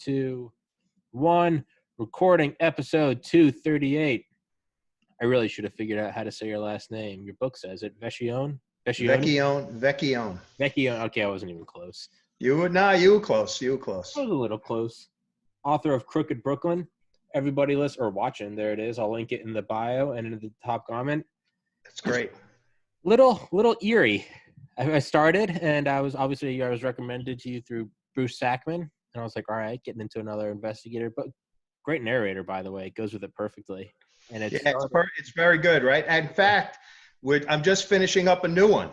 2, 1. Recording episode 238. I really should have figured out how to say your last name. Your book says it. Vecchione? Vecchione. Okay, I wasn't even close. You were close. I was a little close. Author of Crooked Brooklyn. Everybody listen or watching, there it is. I'll link it in the bio and in the top comment. That's great. Little eerie. I started, and I was recommended to you through Bruce Sackman, and I was like, all right, getting into another investigator, but great narrator, by the way. It goes with it perfectly. And it's very good, right? In fact, I'm just finishing up a new one.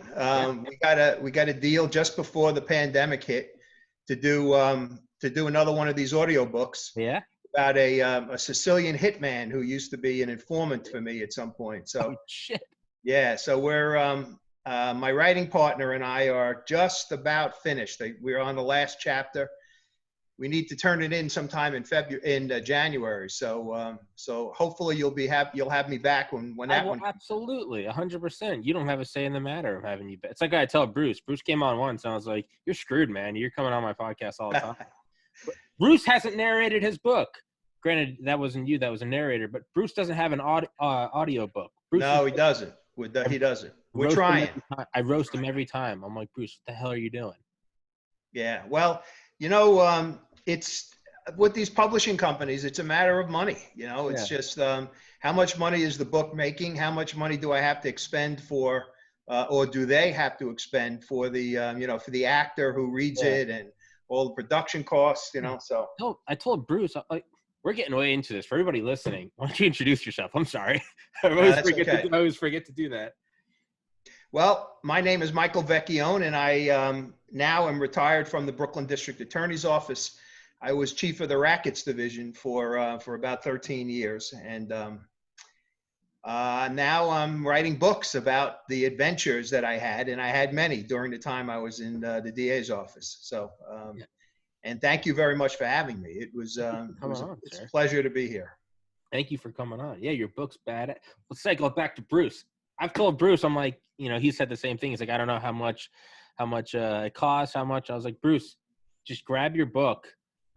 We got a deal just before the pandemic hit to do another one of these audiobooks. Yeah. About a Sicilian hitman who used to be an informant for me at some point. So shit. Yeah, so we're my writing partner and I are just about finished. We're on the last chapter. We need to turn it in sometime in January. So hopefully you'll have me back when that one. Absolutely, 100%. You don't have a say in the matter of having you back. It's like I tell Bruce. Bruce came on once, and I was like, "You're screwed, man. You're coming on my podcast all the time." But Bruce hasn't narrated his book. Granted, that wasn't you. That was a narrator. But Bruce doesn't have an audio book. No, he doesn't. He doesn't. We're trying. I roast him every time. I'm like, Bruce, what the hell are you doing? Yeah. Well, it's with these publishing companies, it's a matter of money. It's just how much money is the book making? How much money do I have to expend for, or do they have to expend for the, for the actor who reads it and all the production costs, so. No, I told Bruce, we're getting way into this. For everybody listening, why don't you introduce yourself? I'm sorry. I always forget to do that. Well, my name is Michael Vecchione, and I now am retired from the Brooklyn District Attorney's Office. I was chief of the Rackets Division for about 13 years, and now I'm writing books about the adventures that I had, and I had many during the time I was in the DA's office. So, and thank you very much for having me. It's a pleasure to be here. Thank you for coming on. Yeah, your book's bad. Let's cycle it back to Bruce. I've told Bruce, I'm like, he said the same thing. He's like, I don't know how much it costs, how much. I was like, Bruce, just grab your book,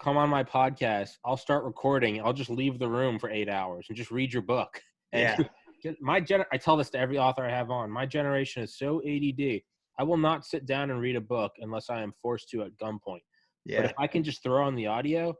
come on my podcast. I'll start recording. I'll just leave the room for 8 hours and just read your book. And I tell this to every author I have on. My generation is so ADD. I will not sit down and read a book unless I am forced to at gunpoint. Yeah. But if I can just throw on the audio,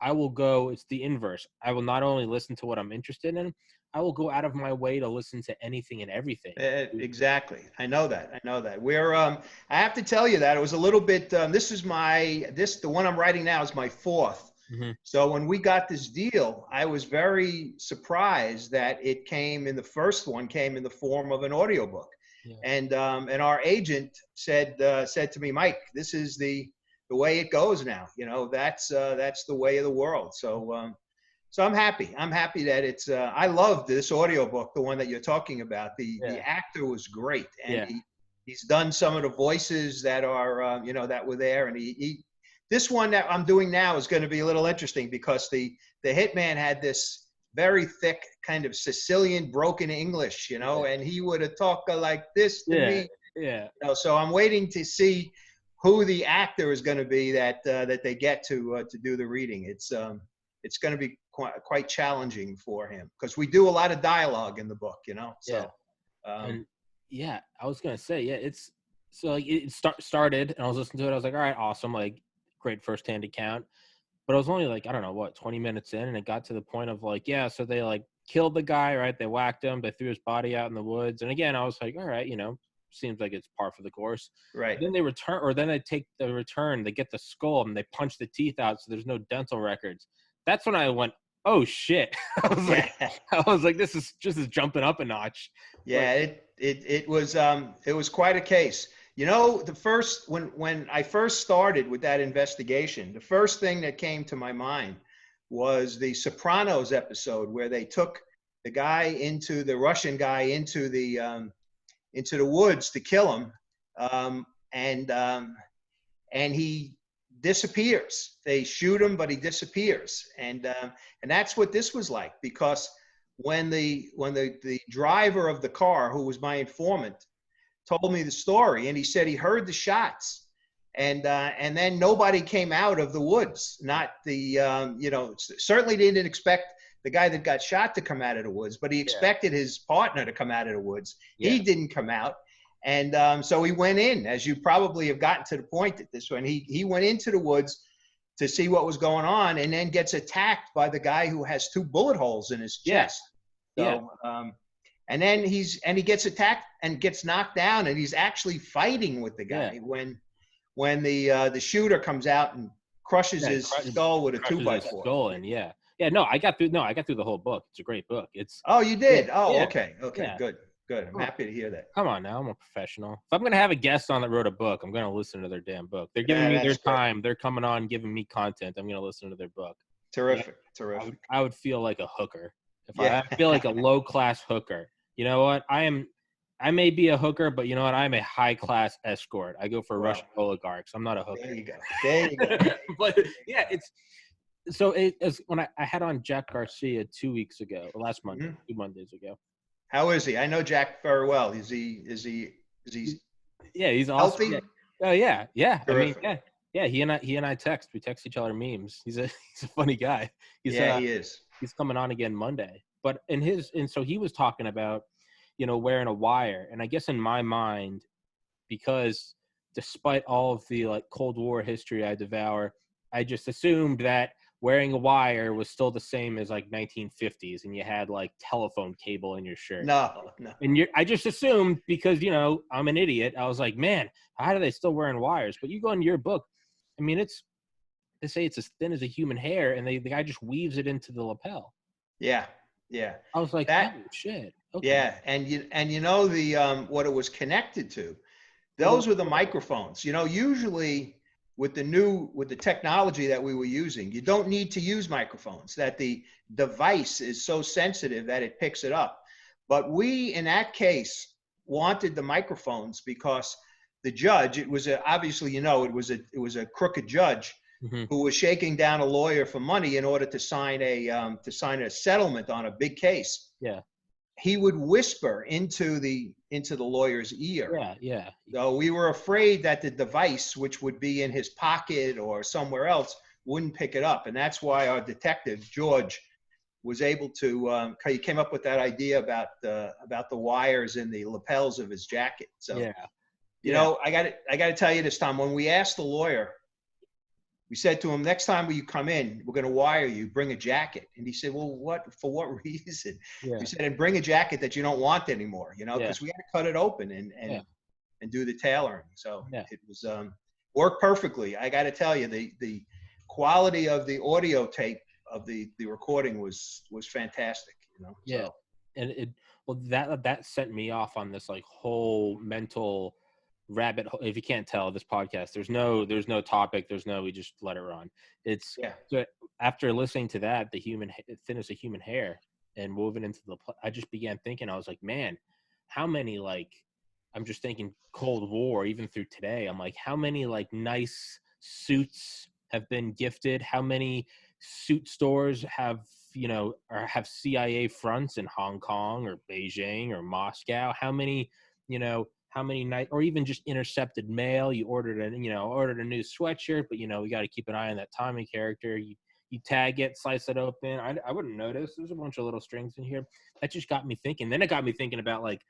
I will go. It's the inverse. I will not only listen to what I'm interested in, I will go out of my way to listen to anything and everything. Exactly. I know that. We're, I have to tell you that it was a little bit, the one I'm writing now is my fourth. Mm-hmm. So when we got this deal, I was very surprised that the first one came in the form of an audiobook. Yeah. And our agent said to me, Mike, this is the way it goes now. That's the way of the world. So I'm happy. I'm happy that it's. I loved this audiobook, the one that you're talking about. The actor was great, and he's done some of the voices that are that were there. And this one that I'm doing now is going to be a little interesting because the hitman had this very thick kind of Sicilian broken English, and he would have talked like this to me. Yeah. So I'm waiting to see who the actor is going to be that they get to do the reading. It's going to be quite challenging for him because we do a lot of dialogue in the book, So, I was going to say, it's so like it started and I was listening to it. I was like, all right, awesome. Like great firsthand account, but I was only like, I don't know 20 minutes in. And it got to the point of like, so they like killed the guy, right? They whacked him. They threw his body out in the woods. And again, I was like, all right, seems like it's par for the course. Right. Then they take the return, they get the skull and they punch the teeth out. So there's no dental records. That's when I went, oh shit. I was like, this is just jumping up a notch. Yeah. It was quite a case. When I first started with that investigation, the first thing that came to my mind was the Sopranos episode where they took the Russian guy into the woods to kill him. And he disappears. They shoot him, but he disappears. And that's what this was like, because when the driver of the car, who was my informant, told me the story, and he said he heard the shots And then nobody came out of the woods. Not the, certainly didn't expect the guy that got shot to come out of the woods, but he expected his partner to come out of the woods. Yeah. He didn't come out. And so he went in, as you probably have gotten to the point at this one. He went into the woods to see what was going on, and then gets attacked by the guy who has 2 bullet holes in his chest. So, and then he gets attacked and gets knocked down, and he's actually fighting with the guy when the shooter comes out and crushes his skull with a 2x4. Skull, and no, I got through the whole book. It's a great book. Oh, you did? Okay, good. I'm happy to hear that. Come on now, I'm a professional. If I'm gonna have a guest on that wrote a book, I'm gonna listen to their damn book. They're giving me their time. They're coming on, giving me content. I'm gonna listen to their book. Terrific. I would feel like a hooker if I feel like a low class hooker. You know what? I may be a hooker, but you know what? I'm a high class escort. I go for Russian oligarchs. I'm not a hooker. There you go. But it's when I had on Jack Garcia 2 weeks ago, or last Monday, 2 Mondays ago. How is he? I know Jack very well. Is he? Yeah, he's healthy. Awesome. Oh yeah. Terrific. He and I text. We text each other memes. He's a funny guy. He is. He's coming on again Monday. But so he was talking about, wearing a wire, and I guess in my mind, because despite all of the like Cold War history I devour, I just assumed that wearing a wire was still the same as like 1950s, and you had like telephone cable in your shirt. No. And I just assumed because, I'm an idiot. I was like, man, how do they still wearing wires? But you go into your book, I mean, they say it's as thin as a human hair, and the guy just weaves it into the lapel. Yeah. I was like, oh, shit. Okay. Yeah. And you know, what it was connected to, those were the microphones. Usually with the technology that we were using, you don't need to use microphones, that the device is so sensitive that it picks it up. But we, in that case, wanted the microphones because the judge, it was obviously, it was a crooked judge who was shaking down a lawyer for money in order to sign a settlement on a big case. Yeah. He would whisper into the lawyer's ear. Yeah. So we were afraid that the device, which would be in his pocket or somewhere else, wouldn't pick it up. And that's why our detective, George, was able to, he came up with that idea about the wires in the lapels of his jacket. So, I got to tell you this, Tom, when we asked the lawyer, we said to him, next time when you come in, we're going to wire you, bring a jacket. And he said, well, for what reason? Yeah. We said, and bring a jacket that you don't want anymore, because we got to cut it open and do the tailoring. So it was worked perfectly. I got to tell you, the quality of the audio tape of the recording was fantastic, Yeah. And that sent me off on this like whole mental rabbit hole. If you can't tell, this podcast, there's no topic, we just let it run. It's so after listening to that, the thin as a human hair, and moving into I just began thinking, I was like, man, how many, like, I'm just thinking Cold War, even through today, I'm like, how many like nice suits have been gifted? How many suit stores have have CIA fronts in Hong Kong or Beijing or Moscow? How many night, or even just intercepted mail? You ordered a new sweatshirt, but we got to keep an eye on that Tommy character. You tag it, slice it open. I wouldn't notice. There's a bunch of little strings in here. That just got me thinking. Then it got me thinking about like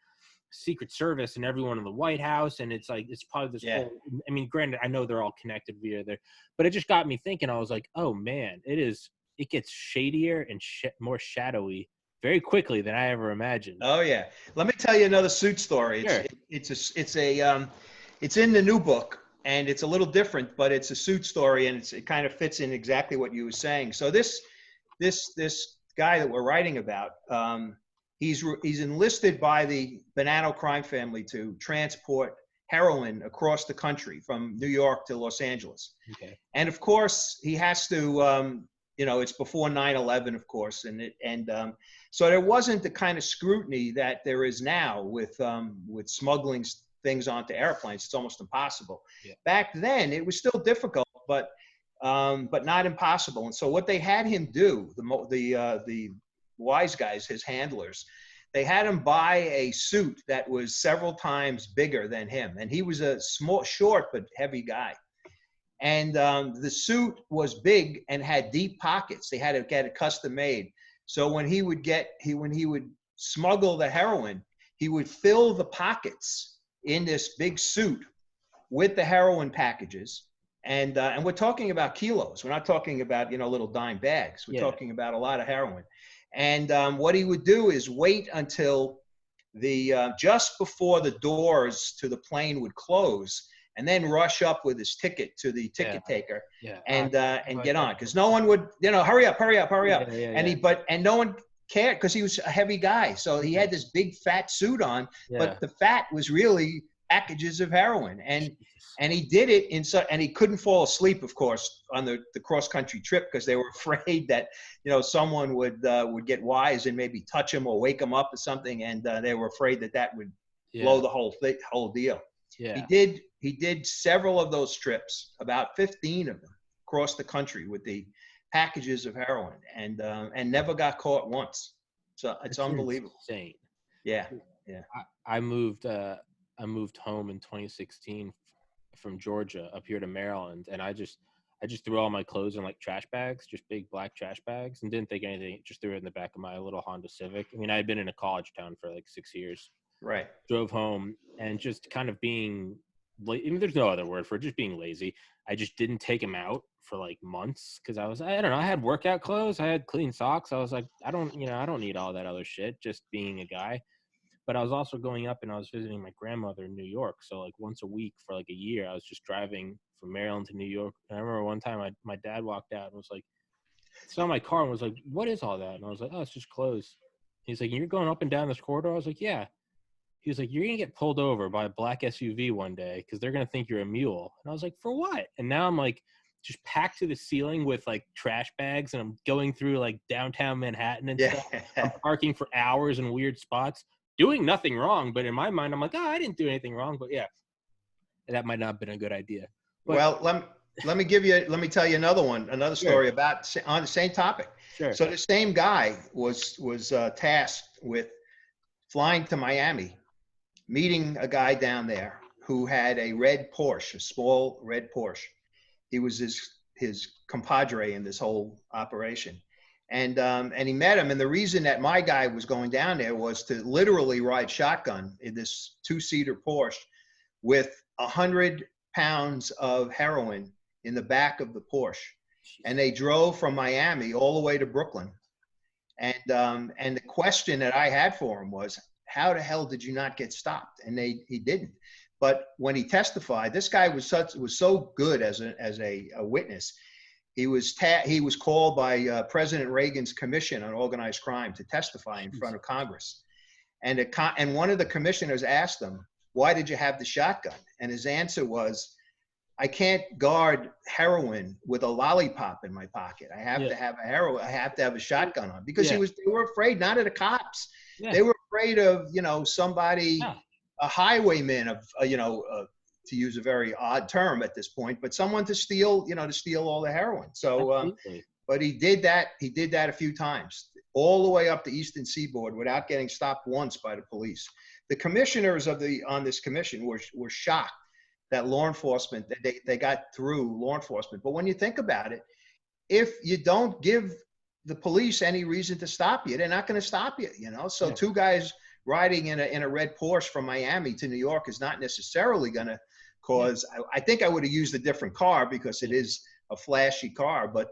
Secret Service and everyone in the White House, and it's like it's probably this whole, I mean, granted, I know they're all connected via there, but it just got me thinking. I was like, oh man, it gets shadier and more shadowy very quickly than I ever imagined. Oh yeah, let me tell you another suit story. Sure. It's in the new book, and it's a little different, but it's a suit story, and it kind of fits in exactly what you were saying. So this guy that we're writing about, he's enlisted by the Bonanno crime family to transport heroin across the country from New York to Los Angeles. Okay. And of course, he has to. It's before 9/11, of course, so there wasn't the kind of scrutiny that there is now with smuggling things onto airplanes. It's almost impossible. Yeah. Back then, it was still difficult, but not impossible. And so what they had him do, the wise guys, his handlers, they had him buy a suit that was several times bigger than him, and he was a short but heavy guy. And the suit was big and had deep pockets. They had to get it custom made. So when he would smuggle the heroin, he would fill the pockets in this big suit with the heroin packages. And we're talking about kilos. We're not talking about, little dime bags. We're talking about a lot of heroin. And what he would do is wait until just before the doors to the plane would close, and then rush up with his ticket to the ticket taker and get on. Because no one would, hurry up. And no one cared because he was a heavy guy. So he had this big fat suit on, but the fat was really packages of heroin. And he did it and he couldn't fall asleep, of course, on the cross-country trip because they were afraid that, someone would get wise and maybe touch him or wake him up or something. And they were afraid that would blow the whole deal. Yeah. He did several of those trips, about 15 of them, across the country with the packages of heroin, and never got caught once. So it's unbelievable. Insane. Yeah. I moved home in 2016 from Georgia up here to Maryland, and I just threw all my clothes in like trash bags, just big black trash bags, and didn't think anything. Just threw it in the back of my little Honda Civic. I mean, I had been in a college town for like 6 years. Right. Drove home and just kind of being, there's no other word for it, just being lazy. I just didn't take them out for like months because I don't know, I had workout clothes, I had clean socks. I was like, I don't need all that other shit, just being a guy. But I was also going up and I was visiting my grandmother in New York. So like once a week for like a year, I was just driving from Maryland to New York. And I remember one time my dad walked out and was like, saw my car and was like, what is all that? And I was like, oh, it's just clothes. He's like, you're going up and down this corridor? I was like, yeah. He was like, you're going to get pulled over by a black SUV one day because they're going to think you're a mule. And I was like, for what? And now I'm like just packed to the ceiling with like trash bags, and I'm going through like downtown Manhattan and stuff. I'm parking for hours in weird spots, doing nothing wrong. But in my mind, I'm like, I didn't do anything wrong. But yeah, that might not have been a good idea. But, well, let me tell you another story about on the same topic. Sure. So the same guy was tasked with flying to Miami, meeting a guy down there who had a red Porsche, a small red Porsche. He was his compadre in this whole operation. And he met him. And the reason that my guy was going down there was to literally ride shotgun in this 2-seater Porsche with 100 pounds of heroin in the back of the Porsche. And they drove from Miami all the way to Brooklyn. And the question that I had for him was, how the hell did you not get stopped? And he didn't. But when he testified, this guy was so good as a witness. He was called by President Reagan's Commission on Organized Crime to testify in front of Congress. And one of the commissioners asked him, why did you have the shotgun? And his answer was, I can't guard heroin with a lollipop in my pocket. I have to have I have to have a shotgun on, because they were afraid, not of the cops. Yeah. They were afraid of, somebody, a highwayman, to use a very odd term at this point, but someone to steal all the heroin. So, but he did that a few times, all the way up the Eastern Seaboard without getting stopped once by the police. The commissioners on this commission were shocked that law enforcement, that they got through law enforcement. But when you think about it, if you don't give the police any reason to stop you, they're not going to stop you, So two guys riding in a red Porsche from Miami to New York is not necessarily going to cause, I think I would have used a different car because it is a flashy car, but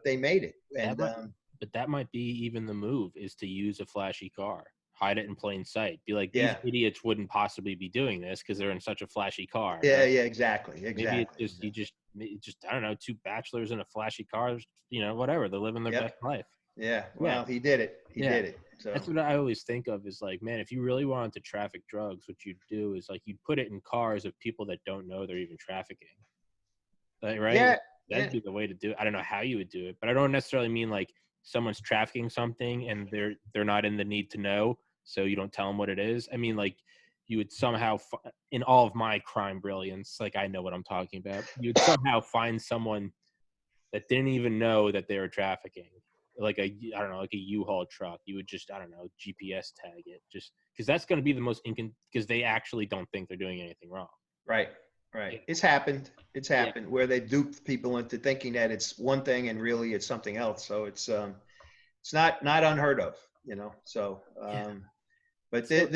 they made it. And, but that might be even the move, is to use a flashy car. Hide it in plain sight. Be like, these idiots wouldn't possibly be doing this because they're in such a flashy car. Yeah, right? Exactly. Maybe it's just I don't know, two bachelors in a flashy car, whatever. They're living their best life. Yeah. Well, he did it. He did it. So that's what I always think of, is like, man, if you really wanted to traffic drugs, what you'd do is like you'd put it in cars of people that don't know they're even trafficking. Like, right? Yeah. That'd be the way to do it. I don't know how you would do it, but I don't necessarily mean like someone's trafficking something and they're not in the need to know, so you don't tell them what it is. I mean, like, you would somehow, in all of my crime brilliance, like, I know what I'm talking about, you'd somehow find someone that didn't even know that they were trafficking, like a U-Haul truck. You would just, GPS tag it, just because that's going to be the most because they actually don't think they're doing anything wrong. Right. Right. Yeah. It's happened. It's Yeah. happened where they duped people into thinking that it's one thing and really it's something else. So it's not unheard of, you know. So Yeah. but So,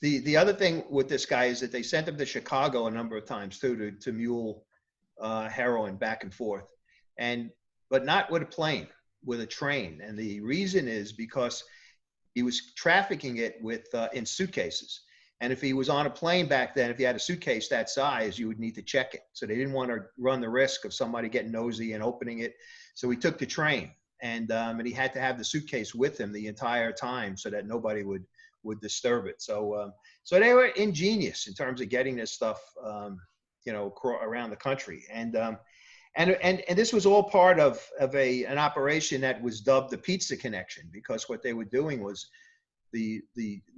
the other thing with this guy is that they sent him to Chicago a number of times too to mule heroin back and forth, and but not with a plane, with a train. And the reason is because he was trafficking it with in suitcases. And if he was on a plane back then, if you had a suitcase that size, you would need to check it. So they didn't want to run the risk of somebody getting nosy and opening it. So he took the train, and he had to have the suitcase with him the entire time so that nobody would disturb it. So so they were ingenious in terms of getting this stuff, you know, around the country. And this was all part of an operation that was dubbed the Pizza Connection, because what they were doing was the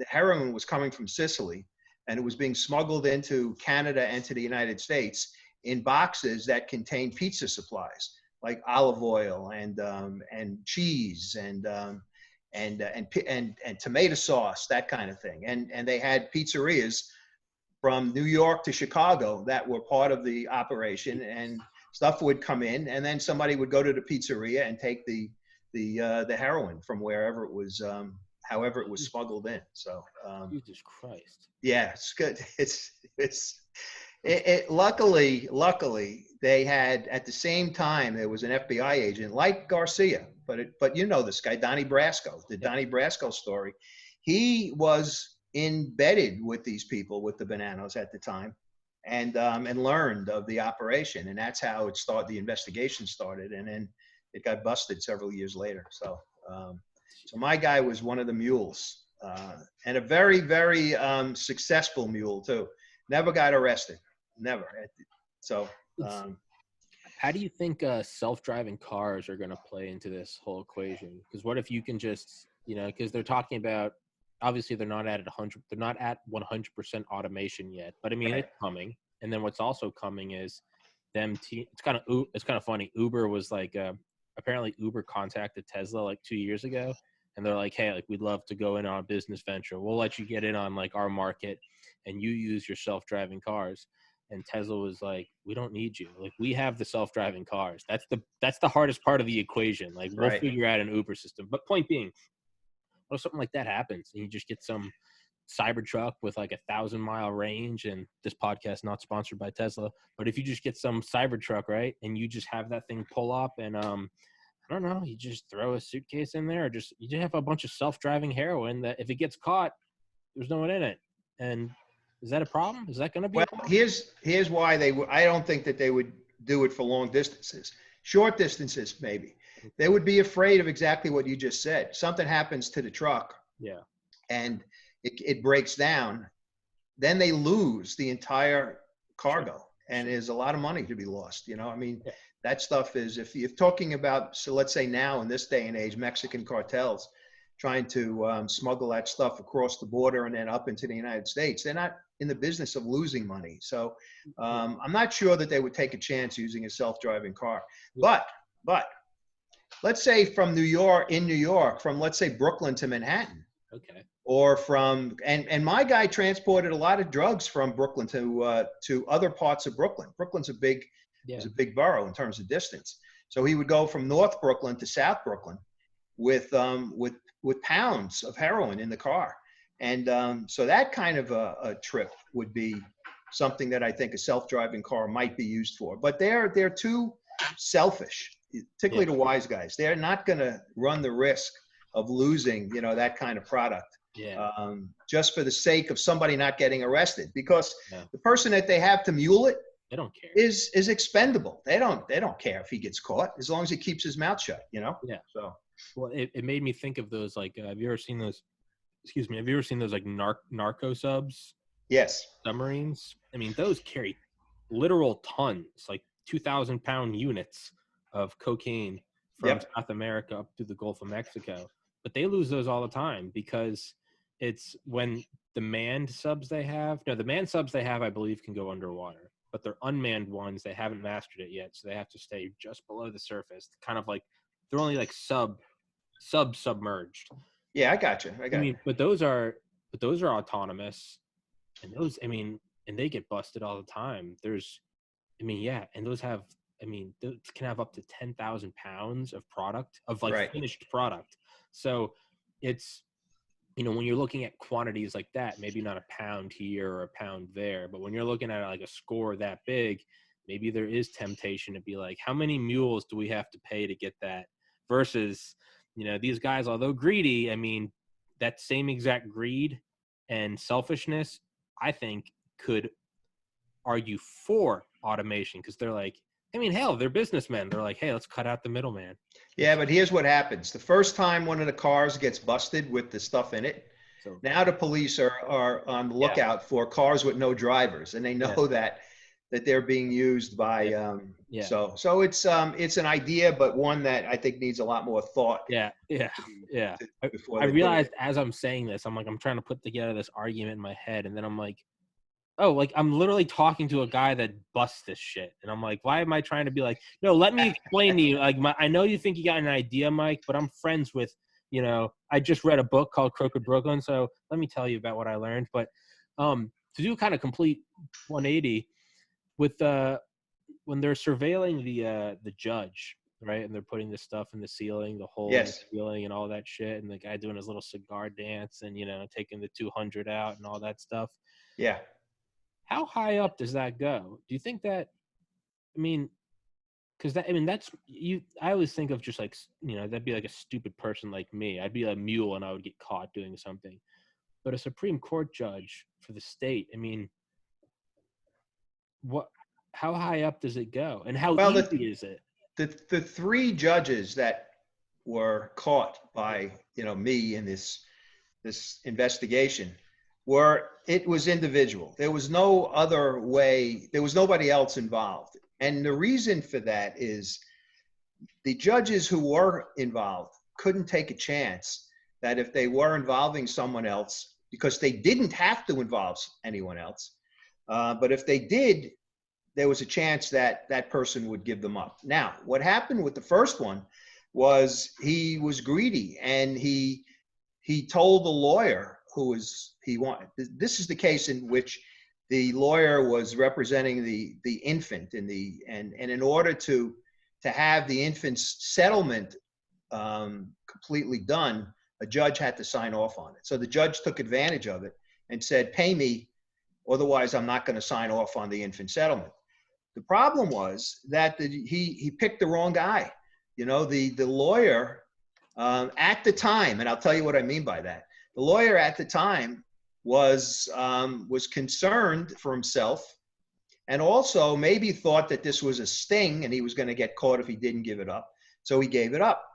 heroin was coming from Sicily, and it was being smuggled into Canada and to the United States in boxes that contained pizza supplies like olive oil and cheese and tomato sauce, that kind of thing. And they had pizzerias from New York to Chicago that were part of the operation, and stuff would come in, and then somebody would go to the pizzeria and take the heroin from wherever it was, however it was smuggled in. So Jesus Christ. yeah, it's good. Luckily they had, at the same time, there was an FBI agent like Garcia, but you know this guy, Donnie Brasco, the Donnie Brasco story. He was embedded with these people, with the Bananas at the time, and learned of the operation, and that's how it started. The investigation started, and then it got busted several years later. So so my guy was one of the mules, and a very, very successful mule too. Never got arrested, never. So how do you think self-driving cars are going to play into this whole equation? Because what if you can just, you know, because they're talking about, obviously they're not at 100, they're not at 100% automation yet, but I mean, right. it's coming. And then what's also coming is it's kind of funny. Uber was like, apparently Uber contacted Tesla like 2 years ago, and they're like, hey, like, we'd love to go in on a business venture. We'll let you get in on like our market, and you use your self-driving cars. And Tesla was like, we don't need you. Like, we have the self-driving cars. That's the hardest part of the equation. Like, we'll Right. figure out an Uber system. But point being, what if something like that happens and you just get some Cybertruck with like 1,000-mile range? And this podcast not sponsored by Tesla, but if you just get some Cybertruck, right, and you just have that thing pull up, and I don't know, you just throw a suitcase in there, or you just have a bunch of self-driving heroin that if it gets caught, there's no one in it. And is that a problem? Is that going to be Well, a problem? here's why I don't think that they would do it for long distances. Short distances, maybe. They would be afraid of exactly what you just said. Something happens to the truck, Yeah. and it breaks down, then they lose the entire cargo, and there's a lot of money to be lost. You know, I mean, Yeah. that stuff is, if you're talking about, so let's say now in this day and age, Mexican cartels trying to smuggle that stuff across the border and then up into the United States, they're not in the business of losing money. So I'm not sure that they would take a chance using a self-driving car. Yeah. But let's say from New York, from, let's say, Brooklyn to Manhattan, Okay. or from, and my guy transported a lot of drugs from Brooklyn to other parts of Brooklyn. Brooklyn's is a big borough in terms of distance. So he would go from North Brooklyn to South Brooklyn with pounds of heroin in the car. And so that kind of a trip would be something that I think a self-driving car might be used for. But they're too selfish, particularly the wise guys. They're not going to run the risk of losing, you know, that kind of product, just for the sake of somebody not getting arrested, because the person that they have to mule it, they don't care, is expendable. They don't care if he gets caught, as long as he keeps his mouth shut, you know? Yeah. So, well, it made me think of those, like, have you ever seen those, have you ever seen those like narco subs? yes. Submarines? I mean, those carry literal tons, like 2,000-pound units of cocaine from South America up to the Gulf of Mexico. But they lose those all the time, because it's when the manned subs they have, I believe, can go underwater, but they're unmanned ones, they haven't mastered it yet, so they have to stay just below the surface, kind of like they're only like submerged. Yeah, I got you. I mean, but those are autonomous, and those, I mean, and they get busted all the time. There's, I mean, yeah, and those have, I mean, those can have up to 10,000 pounds of product, of like Right. finished product. So it's, you know, when you're looking at quantities like that, maybe not a pound here or a pound there, but when you're looking at like a score that big, maybe there is temptation to be like, how many mules do we have to pay to get that? Versus, you know, these guys, although greedy, I mean, that same exact greed and selfishness, I think, could argue for automation, because they're like, I mean, hell, they're businessmen. They're like, hey, let's cut out the middleman. Yeah, but here's what happens. The first time one of the cars gets busted with the stuff in it, So now the police are on the lookout for cars with no drivers, and they know that they're being used by so it's an idea, but one that I think needs a lot more thought. I realized as I'm saying this, I'm like, I'm trying to put together this argument in my head, and then I'm like, oh, like I'm literally talking to a guy that busts this shit. And I'm like, why am I trying to be like, no, let me explain to you. Like, I know you think you got an idea, Mike, but I'm friends with, you know, I just read a book called Crooked Brooklyn. So let me tell you about what I learned. But to do kind of complete 180 with when they're surveilling the judge, right? And they're putting this stuff in the ceiling, the hole in the ceiling and all that shit. And the guy doing his little cigar dance and, you know, taking the 200 out and all that stuff. Yeah. How high up does that go? Do you think that, I mean, because that, I mean, that's, you, I always think of just like, you know, that'd be like a stupid person like me. I'd be a mule and I would get caught doing something. But a Supreme Court judge for the state, I mean, how high up does it go? And how easy is it? The three judges that were caught by, you know, me in this investigation, it was individual. There was no other way. There was nobody else involved. And the reason for that is the judges who were involved couldn't take a chance that if they were involving someone else, because they didn't have to involve anyone else, but if they did, there was a chance that that person would give them up. Now, what happened with the first one was he was greedy, and he told the lawyer this is the case in which the lawyer was representing the infant and in order to have the infant's settlement completely done, a judge had to sign off on it. So the judge took advantage of it and said, pay me, otherwise I'm not going to sign off on the infant settlement. The problem was that he picked the wrong guy. You know, the lawyer at the time, and I'll tell you what I mean by that. The lawyer at the time was concerned for himself, and also maybe thought that this was a sting and he was going to get caught if he didn't give it up. So he gave it up.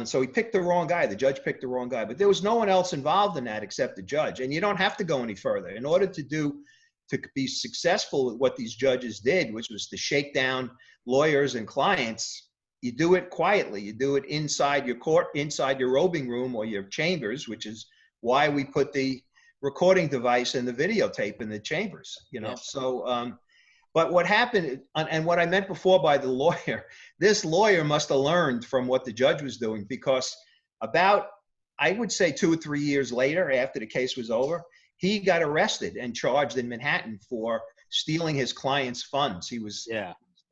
So he picked the wrong guy. The judge picked the wrong guy, but there was no one else involved in that except the judge. And you don't have to go any further. In order to be successful with what these judges did, which was to shake down lawyers and clients, you do it quietly. You do it inside your court, inside your robing room or your chambers, which is why we put the recording device and the videotape in the chambers, you know? So, but what happened, and what I meant before by the lawyer, this lawyer must have learned from what the judge was doing, because about, I would say 2 or 3 years later, after the case was over, he got arrested and charged in Manhattan for stealing his client's funds. He was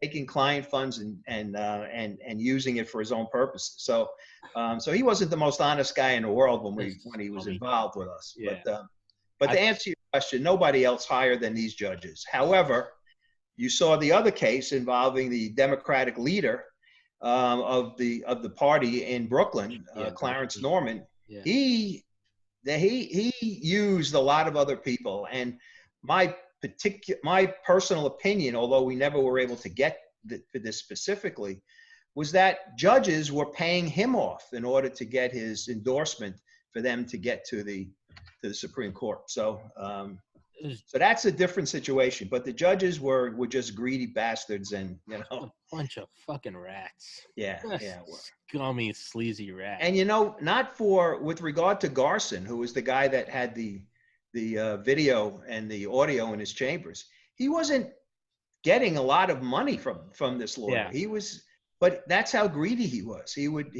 taking client funds and using it for his own purposes. So, so he wasn't the most honest guy in the world when he was involved with us. But to answer your question, nobody else higher than these judges. However, you saw the other case involving the Democratic leader of the party in Brooklyn, Clarence Norman. He used a lot of other people, and my personal opinion, although we never were able to get to this specifically, was that judges were paying him off in order to get his endorsement for them to get to the Supreme Court. So so that's a different situation. But the judges were just greedy bastards, and you know, a bunch of fucking rats. Scummy, sleazy rats. And you know, with regard to Garson, who was the guy that had the video and the audio in his chambers, he wasn't getting a lot of money from this lawyer. He was, but that's how greedy he was. He would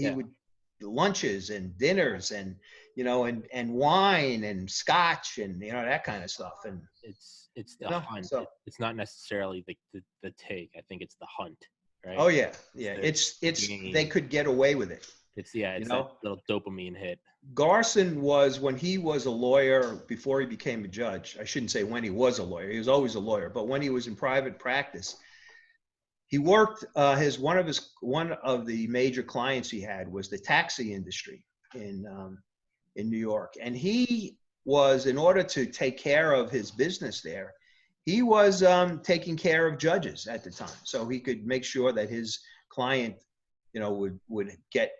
lunches and dinners and, and wine and scotch and, that kind of stuff. And it's the hunt. so, It's not necessarily the take. I think it's the hunt, right? oh yeah. Yeah. It's they could get away with it. It's that little dopamine hit. Garson was, when he was a lawyer, before he became a judge, I shouldn't say when he was a lawyer, he was always a lawyer, but when he was in private practice, he worked, one of the major clients he had was the taxi industry in New York. And he was, in order to take care of his business there, he was taking care of judges at the time. So he could make sure that his client, would get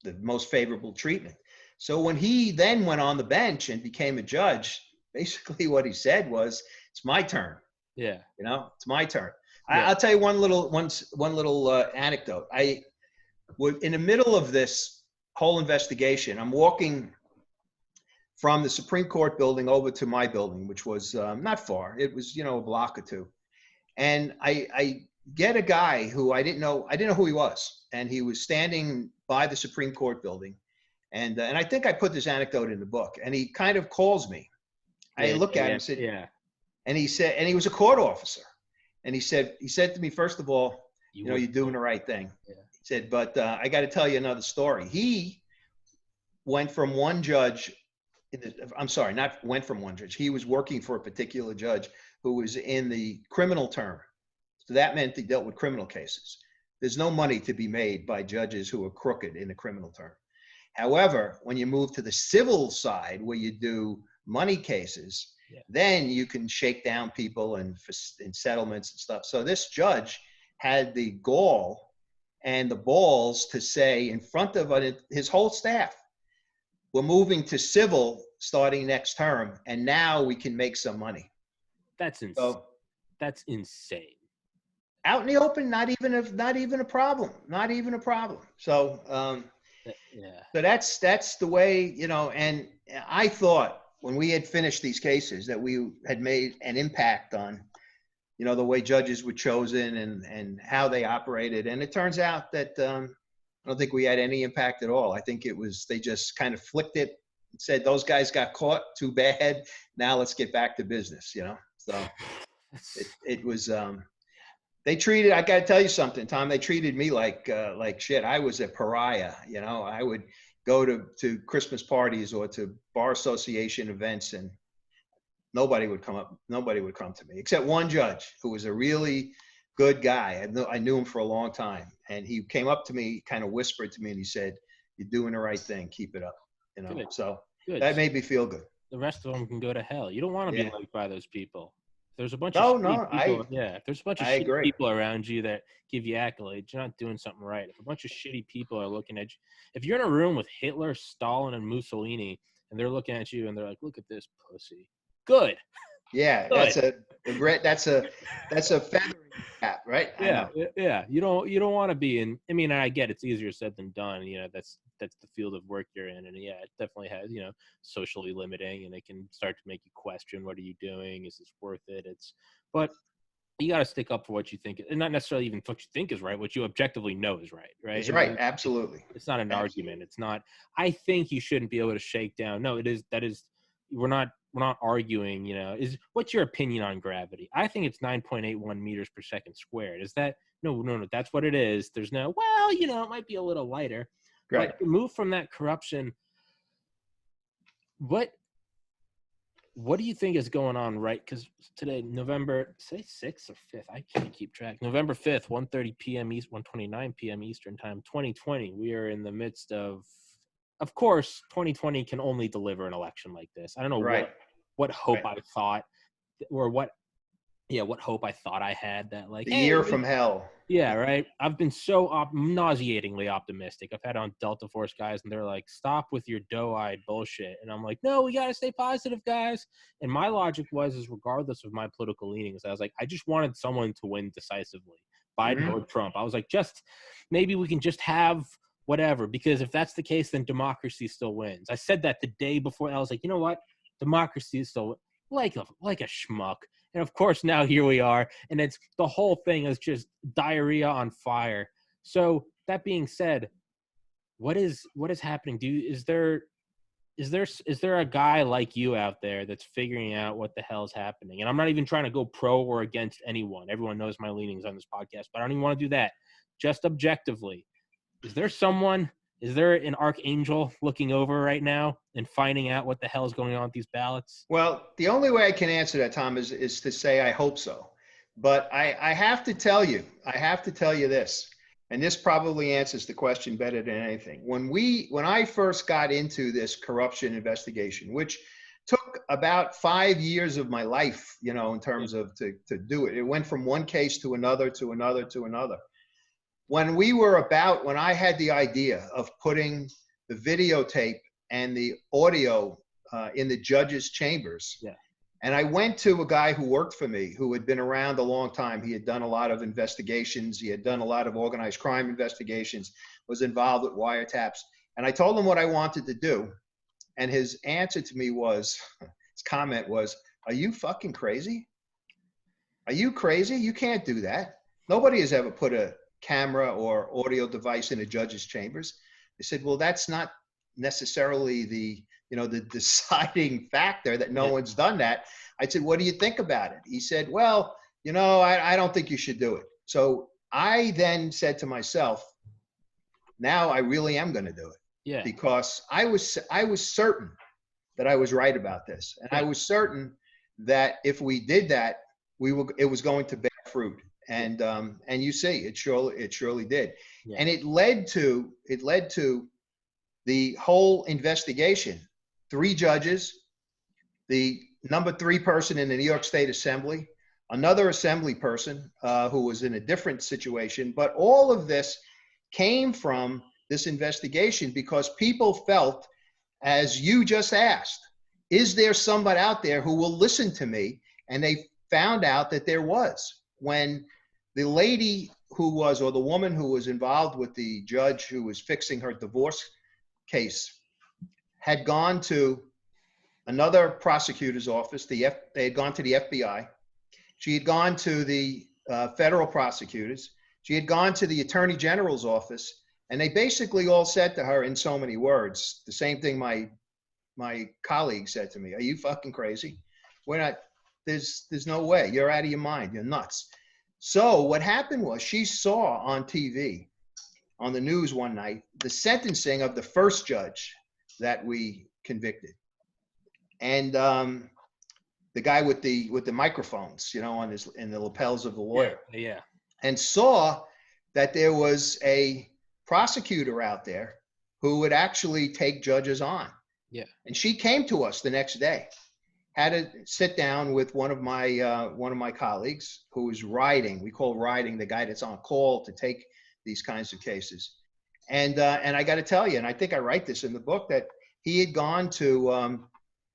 the most favorable treatment. So when he then went on the bench and became a judge, basically what he said was, "It's my turn." Yeah. It's my turn. Yeah. I'll tell you one little anecdote. In the middle of this whole investigation, I'm walking from the Supreme Court building over to my building, which was not far. It was, a block or two. And I get a guy who I didn't know who he was. And he was standing by the Supreme Court building. And I think I put this anecdote in the book. And he kind of calls me. I look at him and said, yeah. And he said, and he was a court officer. And he said to me, "First of all, you're doing the right thing." Yeah. He said, "But I got to tell you another story." He went from one judge. I'm sorry, not went from one judge. He was working for a particular judge who was in the criminal term. So that meant he dealt with criminal cases. There's no money to be made by judges who are crooked in the criminal term. However, when you move to the civil side, where you do money cases, then you can shake down people and settlements and stuff. So this judge had the gall and the balls to say in front of his whole staff, "We're moving to civil starting next term, and now we can make some money." That's insane. So, that's insane. Out in the open, not even a problem. Not even a problem. So so that's the way, and I thought, when we had finished these cases, that we had made an impact on, the way judges were chosen and how they operated. And it turns out that I don't think we had any impact at all. I think they just kind of flicked it and said, "Those guys got caught, too bad. Now let's get back to business," So it was, I got to tell you something, Tom, they treated me like shit. I was a pariah. I would go to Christmas parties or to bar association events, and nobody would come to me except one judge who was a really good guy. I knew him for a long time, and he came up to me, kind of whispered to me, and he said, "You're doing the right thing. Keep it up." Good. So Good. That made me feel good. The rest of them can go to hell. You don't want to be liked by those people. There's a bunch of people. If there's a bunch of shitty people around you that give you accolades, you're not doing something right. If a bunch of shitty people are looking at you, if you're in a room with Hitler, Stalin, and Mussolini, and they're looking at you and they're like, "Look at this pussy." Good. Yeah, good. that's a feather in your cap, right? Yeah. You don't want to be in. I mean, I get it's easier said than done. That's the field of work you're in, and it definitely has socially limiting, and it can start to make you question, what are you doing? Is this worth it? But you got to stick up for what you think, and not necessarily even what you think is right, what you objectively know is right. It's right. Absolutely. It's not an argument. It's not. I think you shouldn't be able to shake down. No, it is. That is. We're not arguing, is what's your opinion on gravity? I think it's 9.81 meters per second squared. Is that no, that's what it is. There's no, it might be a little lighter. Right. But move from that corruption. What do you think is going on, right? Because today, November, say 6th or 5th, I can't keep track. November 5th, 1:30 p.m. East, 1:29 p.m. Eastern time, 2020. We are in the midst of course, 2020 can only deliver an election like this. I don't know what hope I thought, or what hope I thought I had that, like, the year from hell. Yeah, right. I've been so nauseatingly optimistic. I've had on Delta Force guys, and they're like, "Stop with your doe-eyed bullshit." And I'm like, "No, we got to stay positive, guys." And my logic is regardless of my political leanings, I was like, I just wanted someone to win decisively, Biden or Trump. I was like, maybe we can just have whatever, because if that's the case, then democracy still wins. I said that the day before. I was like, you know what? Democracy is still like a schmuck. And of course, now here we are, and it's the whole thing is just diarrhea on fire. So that being said, what is happening? Is there a guy like you out there that's figuring out what the hell's happening? And I'm not even trying to go pro or against anyone. Everyone knows my leanings on this podcast, but I don't even want to do that. Just objectively, is there an archangel looking over right now and finding out what the hell is going on with these ballots? Well, the only way I can answer that, Tom, is to say I hope so. But I have to tell you this, and this probably answers the question better than anything. When I first got into this corruption investigation, which took about 5 years of my life, in terms of to do it. It went from one case to another, to another, to another. When I had the idea of putting the videotape and the audio in the judges' chambers. Yeah. And I went to a guy who worked for me, who had been around a long time. He had done a lot of investigations. He had done a lot of organized crime investigations, was involved with wiretaps. And I told him what I wanted to do. And his answer to me was, his comment was, "Are you fucking crazy? Are you crazy? You can't do that. Nobody has ever put a camera or audio device in a judge's chambers." I said, "Well, that's not necessarily the deciding factor that no one's done that." I said, "What do you think about it?" He said, "Well, I don't think you should do it." So I then said to myself, now I really am going to do it. Yeah. Because I was certain that I was right about this. And I was certain that if we did that, it was going to bear fruit. And you see, it surely did. Yeah. And it led to the whole investigation. 3 judges, the number 3 person in the New York State Assembly, another assembly person who was in a different situation. But all of this came from this investigation because people felt, as you just asked, is there somebody out there who will listen to me? And they found out that there was. When the lady or the woman who was involved with the judge who was fixing her divorce case had gone to another prosecutor's office. They had gone to the FBI. She had gone to the federal prosecutors. She had gone to the attorney general's office, and they basically all said to her in so many words, the same thing my colleague said to me: "Are you fucking crazy? We're not, there's no way. You're out of your mind. You're nuts." So what happened was she saw on TV, on the news one night, the sentencing of the first judge that we convicted. And the guy with the microphones, in the lapels of the lawyer. Yeah. And saw that there was a prosecutor out there who would actually take judges on. Yeah. And she came to us the next day, had to sit down with one of my colleagues who was riding. We call riding the guy that's on call to take these kinds of cases. And I got to tell you, and I think I write this in the book, that he had gone to